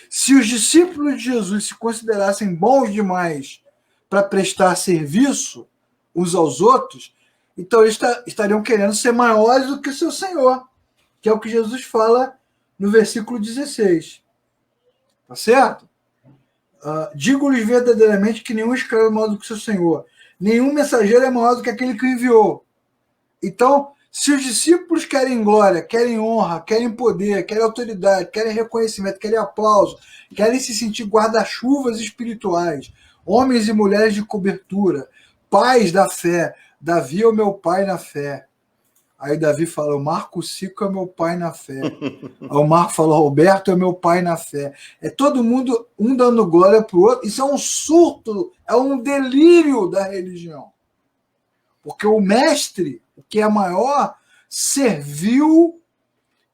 Se os discípulos de Jesus se considerassem bons demais para prestar serviço uns aos outros, Então eles estariam querendo ser maiores do que o seu Senhor, que é o que Jesus fala no versículo 16. Tá certo? Digo-lhes verdadeiramente que nenhum escravo é maior do que o seu Senhor. Nenhum mensageiro é maior do que aquele que o enviou. Então, se os discípulos querem glória, querem honra, querem poder, querem autoridade, querem reconhecimento, querem aplauso, querem se sentir guarda-chuvas espirituais, homens e mulheres de cobertura, pais da fé, Davi é o meu pai na fé. Aí Davi fala, o Marco Cico é meu pai na fé. Aí o Marco fala, Roberto é meu pai na fé. É todo mundo, um dando glória para o outro. Isso é um surto, é um delírio da religião. Porque o mestre, o que é maior, serviu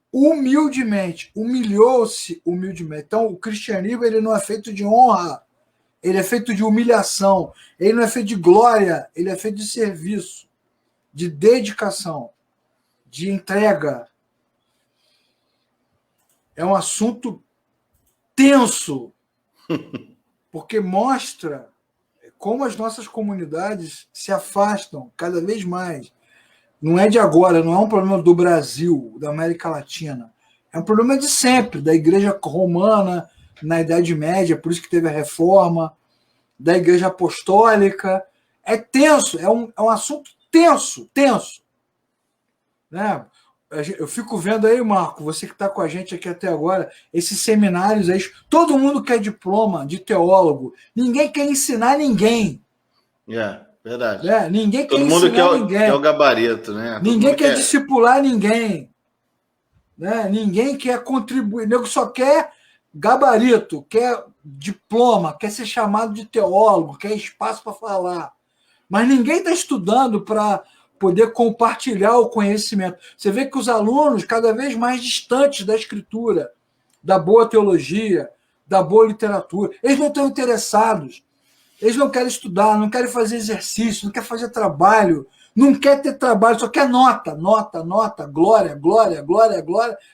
humildemente, humilhou-se humildemente. Então, o cristianismo ele não é feito de honra, ele é feito de humilhação. Ele não é feito de glória, ele é feito de serviço, de dedicação, de entrega. É um assunto tenso, porque mostra como as nossas comunidades se afastam cada vez mais. Não é de agora, não é um problema do Brasil, da América Latina. É um problema de sempre, da Igreja Romana, na Idade Média, por isso que teve a Reforma, da Igreja Apostólica. É tenso, é um assunto tenso. Né? Eu fico vendo aí, Marco, você que está com a gente aqui até agora, esses seminários aí, todo mundo quer diploma de teólogo, ninguém quer ensinar ninguém. Verdade. Né? Ninguém Todo quer mundo ensinar ninguém. quer o gabarito, né? Ninguém quer discipular ninguém. Né? Ninguém quer contribuir. Nego só quer gabarito, quer diploma, quer ser chamado de teólogo, quer espaço para falar. Mas ninguém está estudando para poder compartilhar o conhecimento. Você vê que os alunos, cada vez mais distantes da escritura, da boa teologia, da boa literatura, eles não estão interessados. Eles não querem estudar, não querem fazer exercício, não querem fazer trabalho, não quer ter trabalho, só quer nota, glória,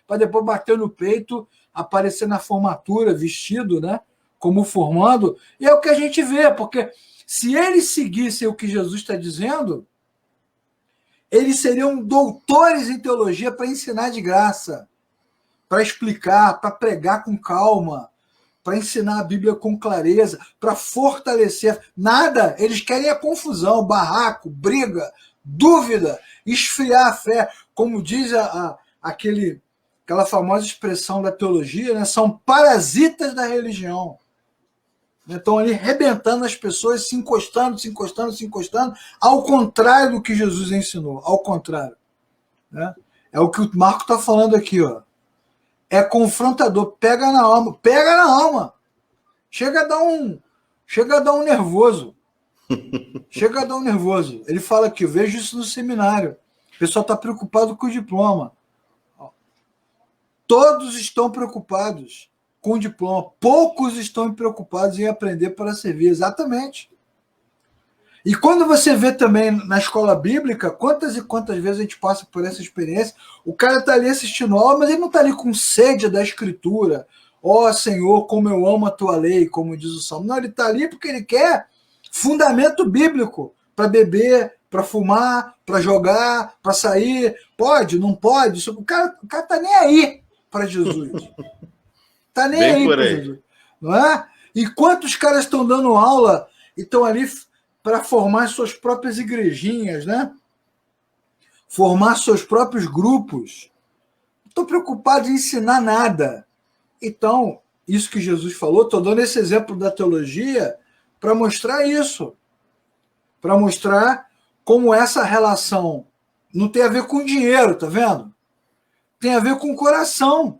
para depois bater no peito, aparecer na formatura, vestido, né, como formando. E é o que a gente vê, porque se eles seguissem o que Jesus está dizendo, eles seriam doutores em teologia para ensinar de graça, para explicar, para pregar com calma, para ensinar a Bíblia com clareza, para fortalecer. Nada, eles querem a confusão, barraco, briga, dúvida, esfriar a fé. Como diz aquela famosa expressão da teologia, né? São parasitas da religião. Estão ali arrebentando as pessoas, se encostando, ao contrário do que Jesus ensinou, ao contrário. Né? É o que o Marco está falando aqui, ó. É confrontador, pega na alma. Chega a dar um nervoso. Ele fala aqui, eu vejo isso no seminário. O pessoal está preocupado com o diploma. Todos estão preocupados com o diploma. Poucos estão preocupados em aprender para servir. Exatamente. E quando você vê também na escola bíblica, quantas e quantas vezes a gente passa por essa experiência, o cara está ali assistindo aula, mas ele não está ali com sede da escritura. Ó Senhor, como eu amo a tua lei, como diz o Salmo. Não, ele está ali porque ele quer fundamento bíblico para beber, para fumar, para jogar, para sair. Pode, não pode? O cara está nem aí para Jesus. Está nem aí para Jesus. Não é? E quantos caras estão dando aula e estão ali para formar suas próprias igrejinhas, né? Formar seus próprios grupos. Não estou preocupado em ensinar nada. Então, isso que Jesus falou, estou dando esse exemplo da teologia para mostrar isso. Para mostrar como essa relação não tem a ver com dinheiro, tá vendo? Tem a ver com o coração.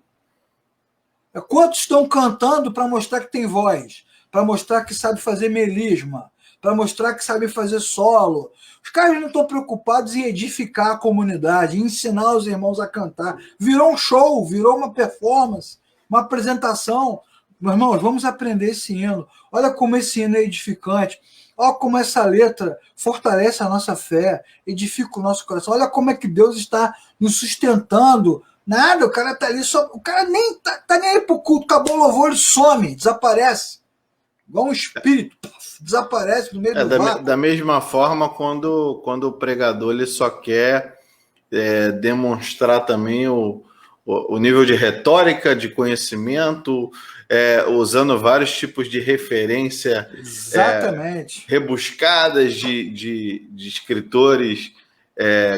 Quantos estão cantando para mostrar que tem voz? Para mostrar que sabe fazer melisma? Para mostrar que sabe fazer solo? Os caras não estão preocupados em edificar a comunidade, em ensinar os irmãos a cantar. Virou um show, virou uma performance, uma apresentação. Meus irmãos, vamos aprender esse hino. Olha como esse hino é edificante. Olha como essa letra fortalece a nossa fé, edifica o nosso coração. Olha como é que Deus está nos sustentando. Nada, o cara está ali, o cara nem tá nem aí pro culto, acabou o louvor, ele some, desaparece. igual um espírito, desaparece no meio do vácuo. Da mesma forma, quando o pregador ele só quer demonstrar também o nível de retórica, de conhecimento, usando vários tipos de referência Exatamente. rebuscadas de escritores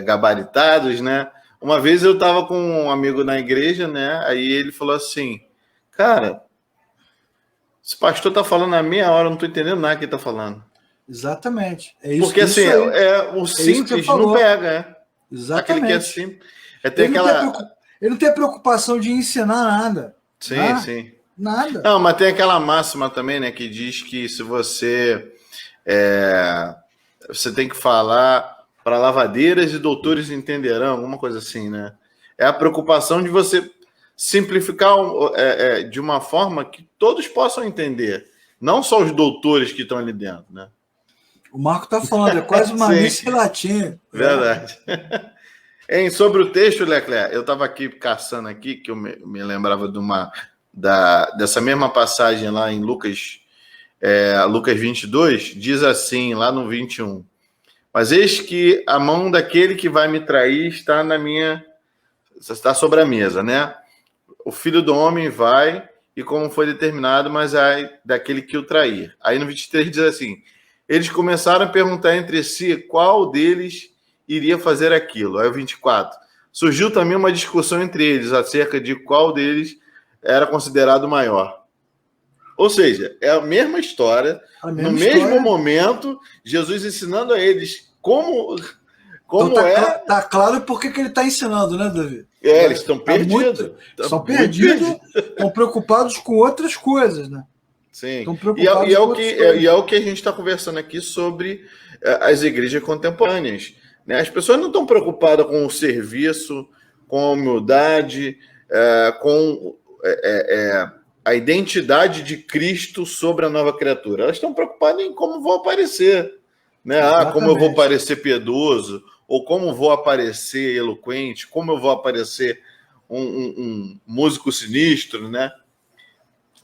gabaritados, né? Uma vez eu estava com um amigo na igreja, né? Aí ele falou assim, cara, esse pastor tá falando há meia hora, eu não tô entendendo nada que ele tá falando. Exatamente. É isso, porque assim, o simples não pega, né? Exatamente. Aquele que é simples. Ele não tem preocupação de ensinar nada. Sim, né? sim. Nada. Não, mas tem aquela máxima também, né? Que diz que se você você tem que falar para lavadeiras e doutores entenderão, alguma coisa assim, né? É a preocupação de você simplificar de uma forma que todos possam entender. Não só os doutores que estão ali dentro, né? O Marco está falando, é quase uma missa em latim. Verdade. Sobre o texto, Leclerc, eu estava aqui caçando aqui, que eu me lembrava dessa mesma passagem lá em Lucas 22, diz assim, lá no 21. Mas eis que a mão daquele que vai me trair está sobre a mesa, né? O filho do homem vai, e como foi determinado, mas daquele que o trair. Aí no 23 diz assim, eles começaram a perguntar entre si qual deles iria fazer aquilo. Aí o 24, surgiu também uma discussão entre eles acerca de qual deles era considerado maior. Ou seja, é a mesma história, mesmo momento, Jesus ensinando a eles como então tá claro por que ele está ensinando, né, Davi? Eles estão perdidos. Estão perdidos, estão preocupados com outras coisas, né? Sim. E é o que a gente está conversando aqui sobre as igrejas contemporâneas. Né? As pessoas não estão preocupadas com o serviço, com a humildade, com a identidade de Cristo sobre a nova criatura. Elas estão preocupadas em como vou aparecer. Né? Como eu vou parecer piedoso, ou como vou aparecer eloquente, como eu vou aparecer um músico sinistro, né?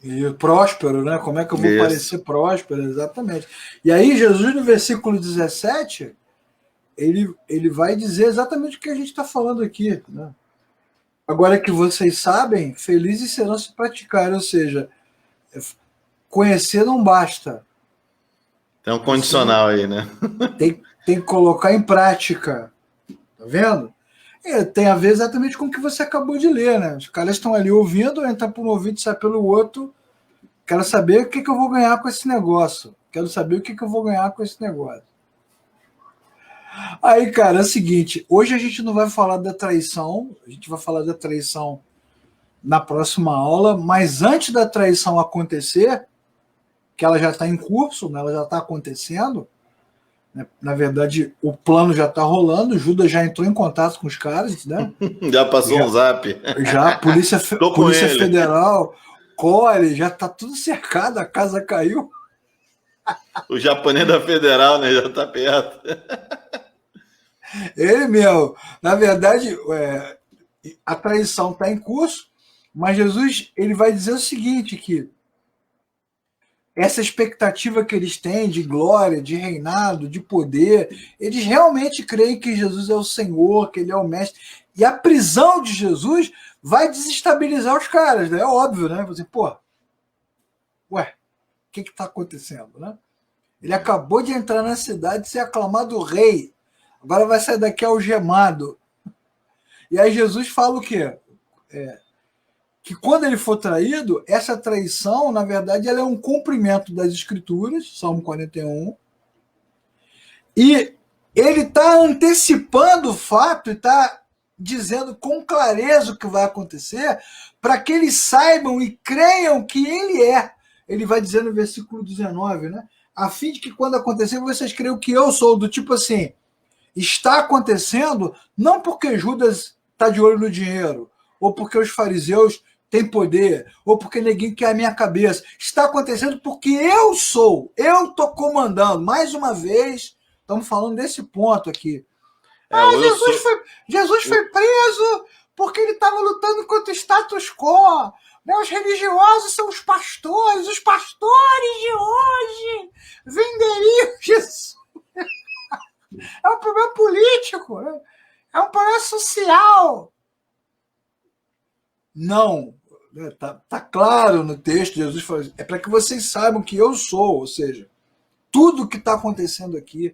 E próspero, né? Como é que eu vou parecer próspero? Exatamente. E aí, Jesus, no versículo 17, ele vai dizer exatamente o que a gente está falando aqui. Né? Agora que vocês sabem, felizes serão se praticarem, ou seja, conhecer não basta. Tem um condicional aí, né? Tem que colocar em prática. Tá vendo? Tem a ver exatamente com o que você acabou de ler, né? Os caras estão ali ouvindo, entra por um ouvido e sai pelo outro. Quero saber o que eu vou ganhar com esse negócio. Quero saber o que eu vou ganhar com esse negócio. Aí, cara, é o seguinte, hoje a gente não vai falar da traição, a gente vai falar da traição na próxima aula, mas antes da traição acontecer, que ela já está em curso, né, ela já está acontecendo, né, na verdade, o plano já está rolando, Judas já entrou em contato com os caras, né? Já passou um zap. Já, Polícia Federal, Core, já está tudo cercado, a casa caiu. O japonês da Federal, né, já está perto. Ele mesmo. Na verdade, a traição está em curso, mas Jesus ele vai dizer o seguinte, que essa expectativa que eles têm de glória, de reinado, de poder, eles realmente creem que Jesus é o Senhor, que ele é o Mestre. E a prisão de Jesus vai desestabilizar os caras, né? É óbvio, né? Você, o que está acontecendo, né? Ele acabou de entrar na cidade e ser aclamado rei. Agora vai sair daqui algemado. E aí Jesus fala o quê? Que quando ele for traído, essa traição, na verdade, ela é um cumprimento das Escrituras, Salmo 41, e ele está antecipando o fato e está dizendo com clareza o que vai acontecer, para que eles saibam e creiam que ele é. Ele vai dizer no versículo 19, né? A fim de que quando acontecer, vocês creiam que eu sou, do tipo assim, está acontecendo não porque Judas está de olho no dinheiro, ou porque os fariseus têm poder, ou porque ninguém quer a minha cabeça. Está acontecendo porque eu estou comandando. Mais uma vez, estamos falando desse ponto aqui. Jesus foi preso porque ele estava lutando contra o status quo. Os religiosos são os pastores de Não, tá claro no texto, Jesus fala, é para que vocês saibam que eu sou, ou seja, tudo que está acontecendo aqui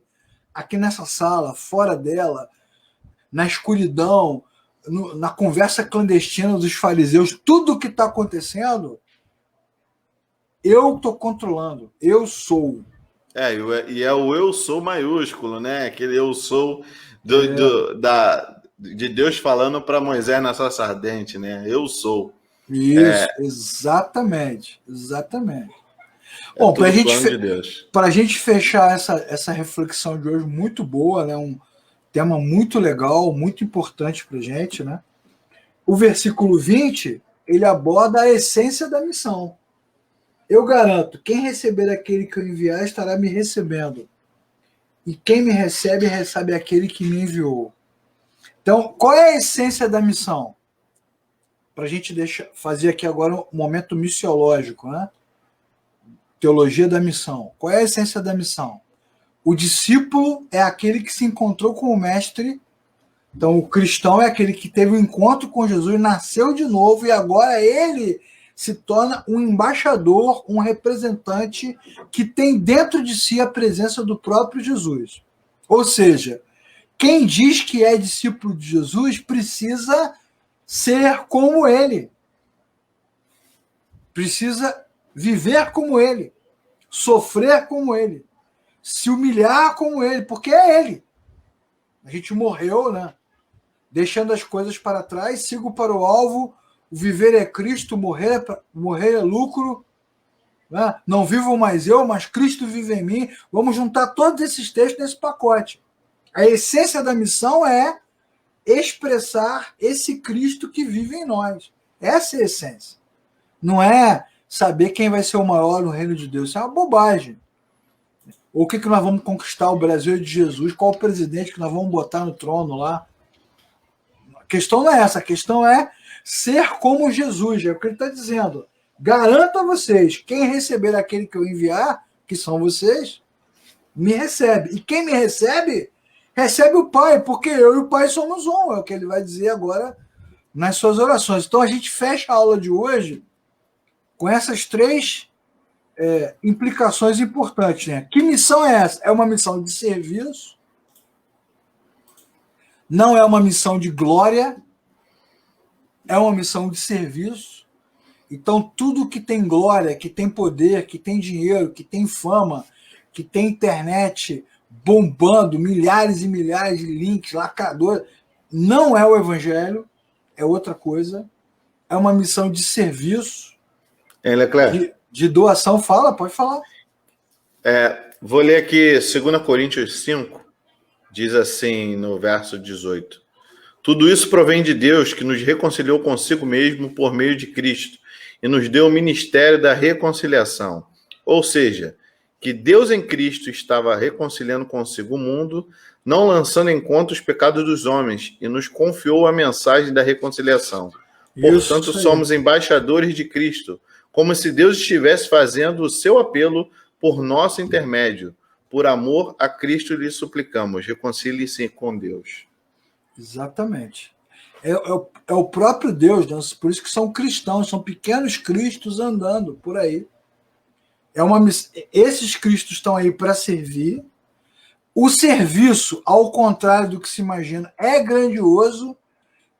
nessa sala, fora dela, na escuridão, na conversa clandestina dos fariseus, tudo que está acontecendo, eu estou controlando, eu sou. E é o eu sou maiúsculo, né? Aquele eu sou de Deus falando para Moisés na sarça ardente, né? Eu sou. Isso, exatamente. É Bom, tudo plano de Deus. Para a gente fechar essa reflexão de hoje, muito boa, né? Um tema muito legal, muito importante para a gente, né? O versículo 20, ele aborda a essência da missão. Eu garanto, quem receber aquele que eu enviar estará me recebendo. E quem me recebe, recebe aquele que me enviou. Então, qual é a essência da missão? Para a gente fazer aqui agora um momento missiológico, né? Teologia da missão. Qual é a essência da missão? O discípulo é aquele que se encontrou com o mestre. Então, o cristão é aquele que teve um encontro com Jesus, nasceu de novo e agora ele se torna um embaixador, um representante que tem dentro de si a presença do próprio Jesus. Ou seja, quem diz que é discípulo de Jesus precisa ser como ele. Precisa viver como ele. Sofrer como ele. Se humilhar como ele, porque é ele. A gente morreu, né? Deixando as coisas para trás, sigo para o alvo. O viver é Cristo, morrer é lucro. Né? Não vivo mais eu, mas Cristo vive em mim. Vamos juntar todos esses textos nesse pacote. A essência da missão é expressar esse Cristo que vive em nós. Essa é a essência. Não é saber quem vai ser o maior no reino de Deus. Isso é uma bobagem. Ou o que nós vamos conquistar o Brasil de Jesus? Qual o presidente que nós vamos botar no trono lá? A questão não é essa. A questão é ser como Jesus. É o que ele está dizendo. Garanto a vocês, quem receber aquele que eu enviar, que são vocês, me recebe. E quem me recebe, recebe o Pai, porque eu e o Pai somos um. É o que ele vai dizer agora nas suas orações. Então a gente fecha a aula de hoje com essas três implicações importantes. Né? Que missão é essa? É uma missão de serviço, não é uma missão de glória, é uma missão de serviço. Então, tudo que tem glória, que tem poder, que tem dinheiro, que tem fama, que tem internet bombando, milhares e milhares de links, lacradores, não é o evangelho, é outra coisa. É uma missão de serviço, de doação. Pode falar. Vou ler aqui 2 Coríntios 5, diz assim no verso 18. Tudo isso provém de Deus, que nos reconciliou consigo mesmo por meio de Cristo e nos deu o ministério da reconciliação. Ou seja, que Deus em Cristo estava reconciliando consigo o mundo, não lançando em conta os pecados dos homens, e nos confiou a mensagem da reconciliação. Portanto, somos embaixadores de Cristo, como se Deus estivesse fazendo o seu apelo por nosso intermédio. Por amor a Cristo lhe suplicamos, reconcilie-se com Deus. Exatamente. É o próprio Deus, né? Por isso que são cristãos, são pequenos cristos andando por aí. Esses cristos estão aí para servir. O serviço, ao contrário do que se imagina, é grandioso.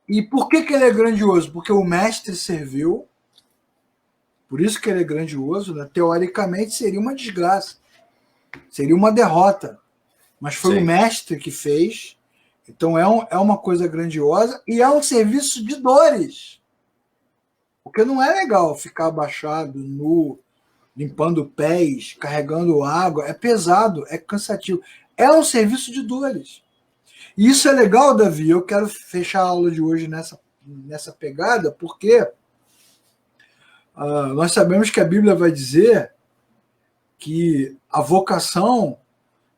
E por que ele é grandioso? Porque o mestre serviu. Por isso que ele é grandioso. Né? Teoricamente, seria uma desgraça. Seria uma derrota. Mas foi o mestre que fez. Então é uma coisa grandiosa e é um serviço de dores. Porque não é legal ficar abaixado, nu, limpando pés, carregando água. É pesado, é cansativo. É um serviço de dores. E isso é legal, Davi. Eu quero fechar a aula de hoje nessa pegada, porque nós sabemos que a Bíblia vai dizer que a vocação,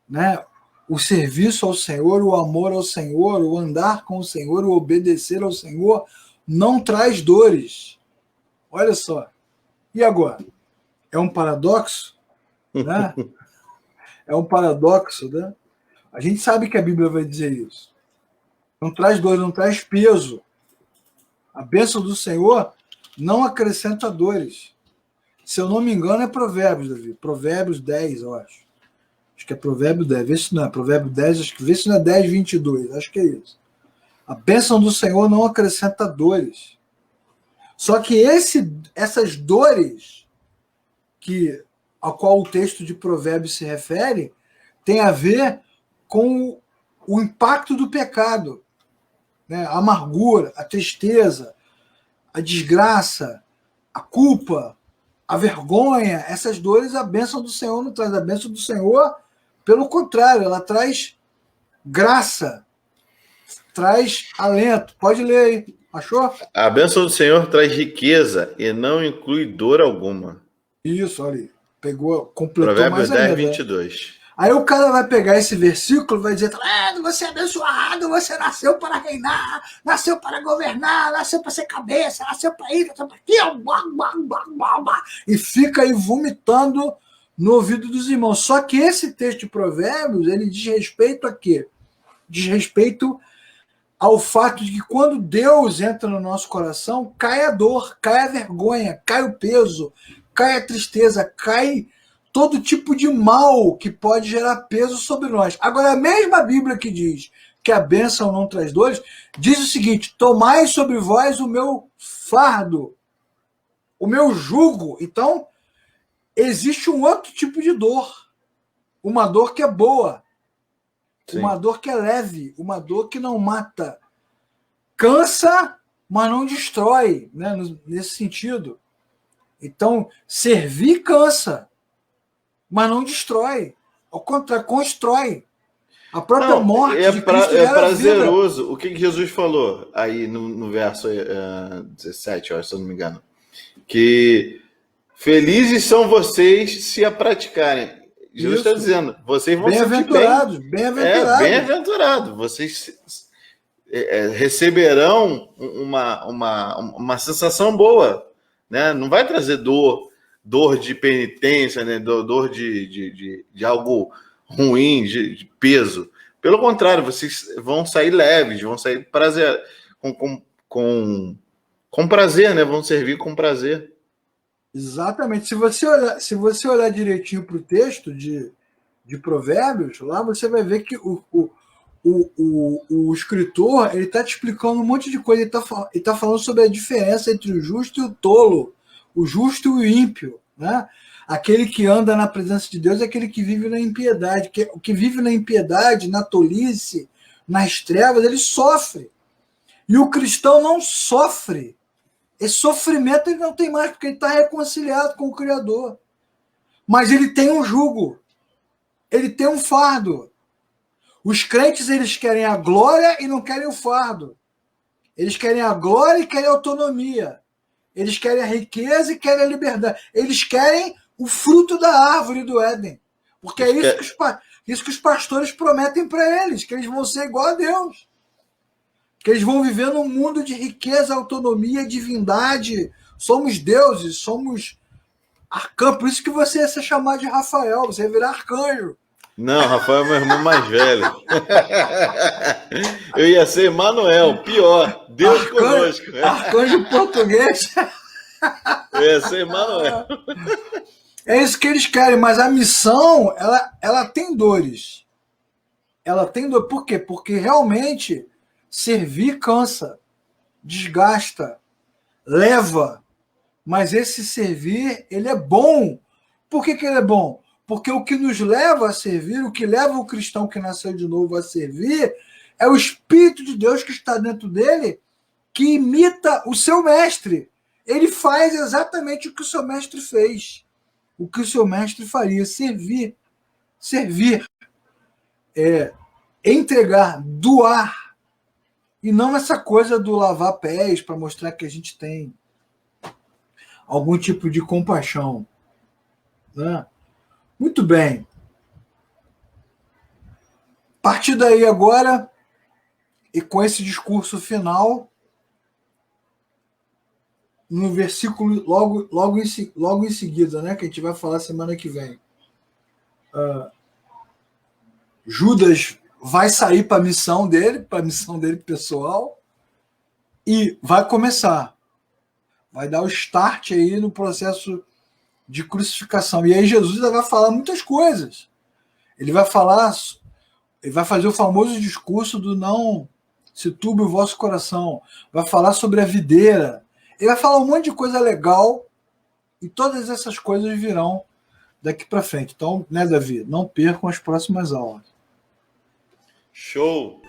né, o serviço ao Senhor, o amor ao Senhor, o andar com o Senhor, o obedecer ao Senhor, não traz dores. Olha só. E agora? É um paradoxo? Né? É um paradoxo, né? A gente sabe que a Bíblia vai dizer isso. Não traz dor, não traz peso. A bênção do Senhor não acrescenta dores. Se eu não me engano, é Provérbios, Davi. Provérbios 10, eu acho. Acho que é Provérbios 10. Vê se não é. Provérbios 10, acho que vê se não é 10, 22. Acho que é isso. A bênção do Senhor não acrescenta dores. Só que essas dores a qual o texto de Provérbios se refere tem a ver com o impacto do pecado, né? A amargura, a tristeza, a desgraça, a culpa, a vergonha, essas dores, a bênção do Senhor não traz. A bênção do Senhor, pelo contrário, ela traz graça, traz alento. Pode ler aí. Achou? A bênção do Senhor traz riqueza e não inclui dor alguma. Isso, olha aí. Pegou, completou Provérbios mais 10, ainda. 22. Aí o cara vai pegar esse versículo e vai dizer: você é abençoado, você nasceu para reinar, nasceu para governar, nasceu para ser cabeça, nasceu para ir, nasceu para aqui, e fica aí vomitando no ouvido dos irmãos. Só que esse texto de Provérbios, ele diz respeito a quê? Diz respeito ao fato de que quando Deus entra no nosso coração, cai a dor, cai a vergonha, cai o peso, cai a tristeza, cai todo tipo de mal que pode gerar peso sobre nós. Agora, a mesma Bíblia que diz que a bênção não traz dores, diz o seguinte: tomai sobre vós o meu fardo, o meu jugo. Então, existe um outro tipo de dor. Uma dor que é boa. Sim. Uma dor que é leve, uma dor que não mata. Cansa, mas não destrói, né? Nesse sentido. Então, servir cansa, mas não destrói. Ao contrário, constrói. A própria morte de Cristo é prazeroso. Vida. O que Jesus falou aí no verso 17, se eu não me engano? Que felizes são vocês se a praticarem. Jesus está dizendo, vocês vão sentir bem. Bem-aventurados. Bem-aventurados. Vocês receberão uma sensação boa, né? Não vai trazer dor de penitência, né? Dor de algo ruim, de peso. Pelo contrário, vocês vão sair leves, vão sair prazer, com prazer, né? Vão servir com prazer. Exatamente. Se você olhar direitinho para o texto de Provérbios, lá você vai ver que o escritor ele está te explicando um monte de coisa. Ele está falando sobre a diferença entre o justo e o tolo, o justo e o ímpio, né? Aquele que anda na presença de Deus é aquele que vive na impiedade. O que vive na impiedade, na tolice, nas trevas, ele sofre. E o cristão não sofre. Esse sofrimento ele não tem mais, porque ele está reconciliado com o Criador. Mas ele tem um jugo. Ele tem um fardo. Os crentes, eles querem a glória e não querem o fardo. Eles querem a glória e querem a autonomia. Eles querem a riqueza e querem a liberdade. Eles querem o fruto da árvore do Éden. Porque é isso que os pastores prometem para eles, que eles vão ser igual a Deus. Que eles vão viver num mundo de riqueza, autonomia, divindade. Somos deuses, somos arcanjos. Por isso que você ia ser chamado de Rafael, você ia virar arcanjo. Não, Rafael é meu irmão mais velho. Eu ia ser Emanuel, pior. Deus conosco. Arcanjo português. Eu ia ser Emanuel. É isso que eles querem, mas a missão, ela tem dores. Ela tem dor. Por quê? Porque realmente servir cansa, desgasta, leva. Mas esse servir, ele é bom. Por que ele é bom? Porque o que nos leva a servir, o que leva o cristão que nasceu de novo a servir, é o Espírito de Deus que está dentro dele, que imita o seu mestre. Ele faz exatamente o que o seu mestre fez. O que o seu mestre faria, servir. Servir. Entregar, doar. E não essa coisa do lavar pés para mostrar que a gente tem algum tipo de compaixão. Né? Muito bem. A partir daí agora, e com esse discurso final, no versículo logo em seguida, né, que a gente vai falar semana que vem. Judas vai sair para a missão dele pessoal, e vai começar. Vai dar o start aí no processo de crucificação. E aí Jesus ainda vai falar muitas coisas. Ele vai fazer o famoso discurso do não se turbe o vosso coração. Vai falar sobre a videira. Ele vai falar um monte de coisa legal e todas essas coisas virão daqui para frente. Então, né, Davi? Não percam as próximas aulas. Show!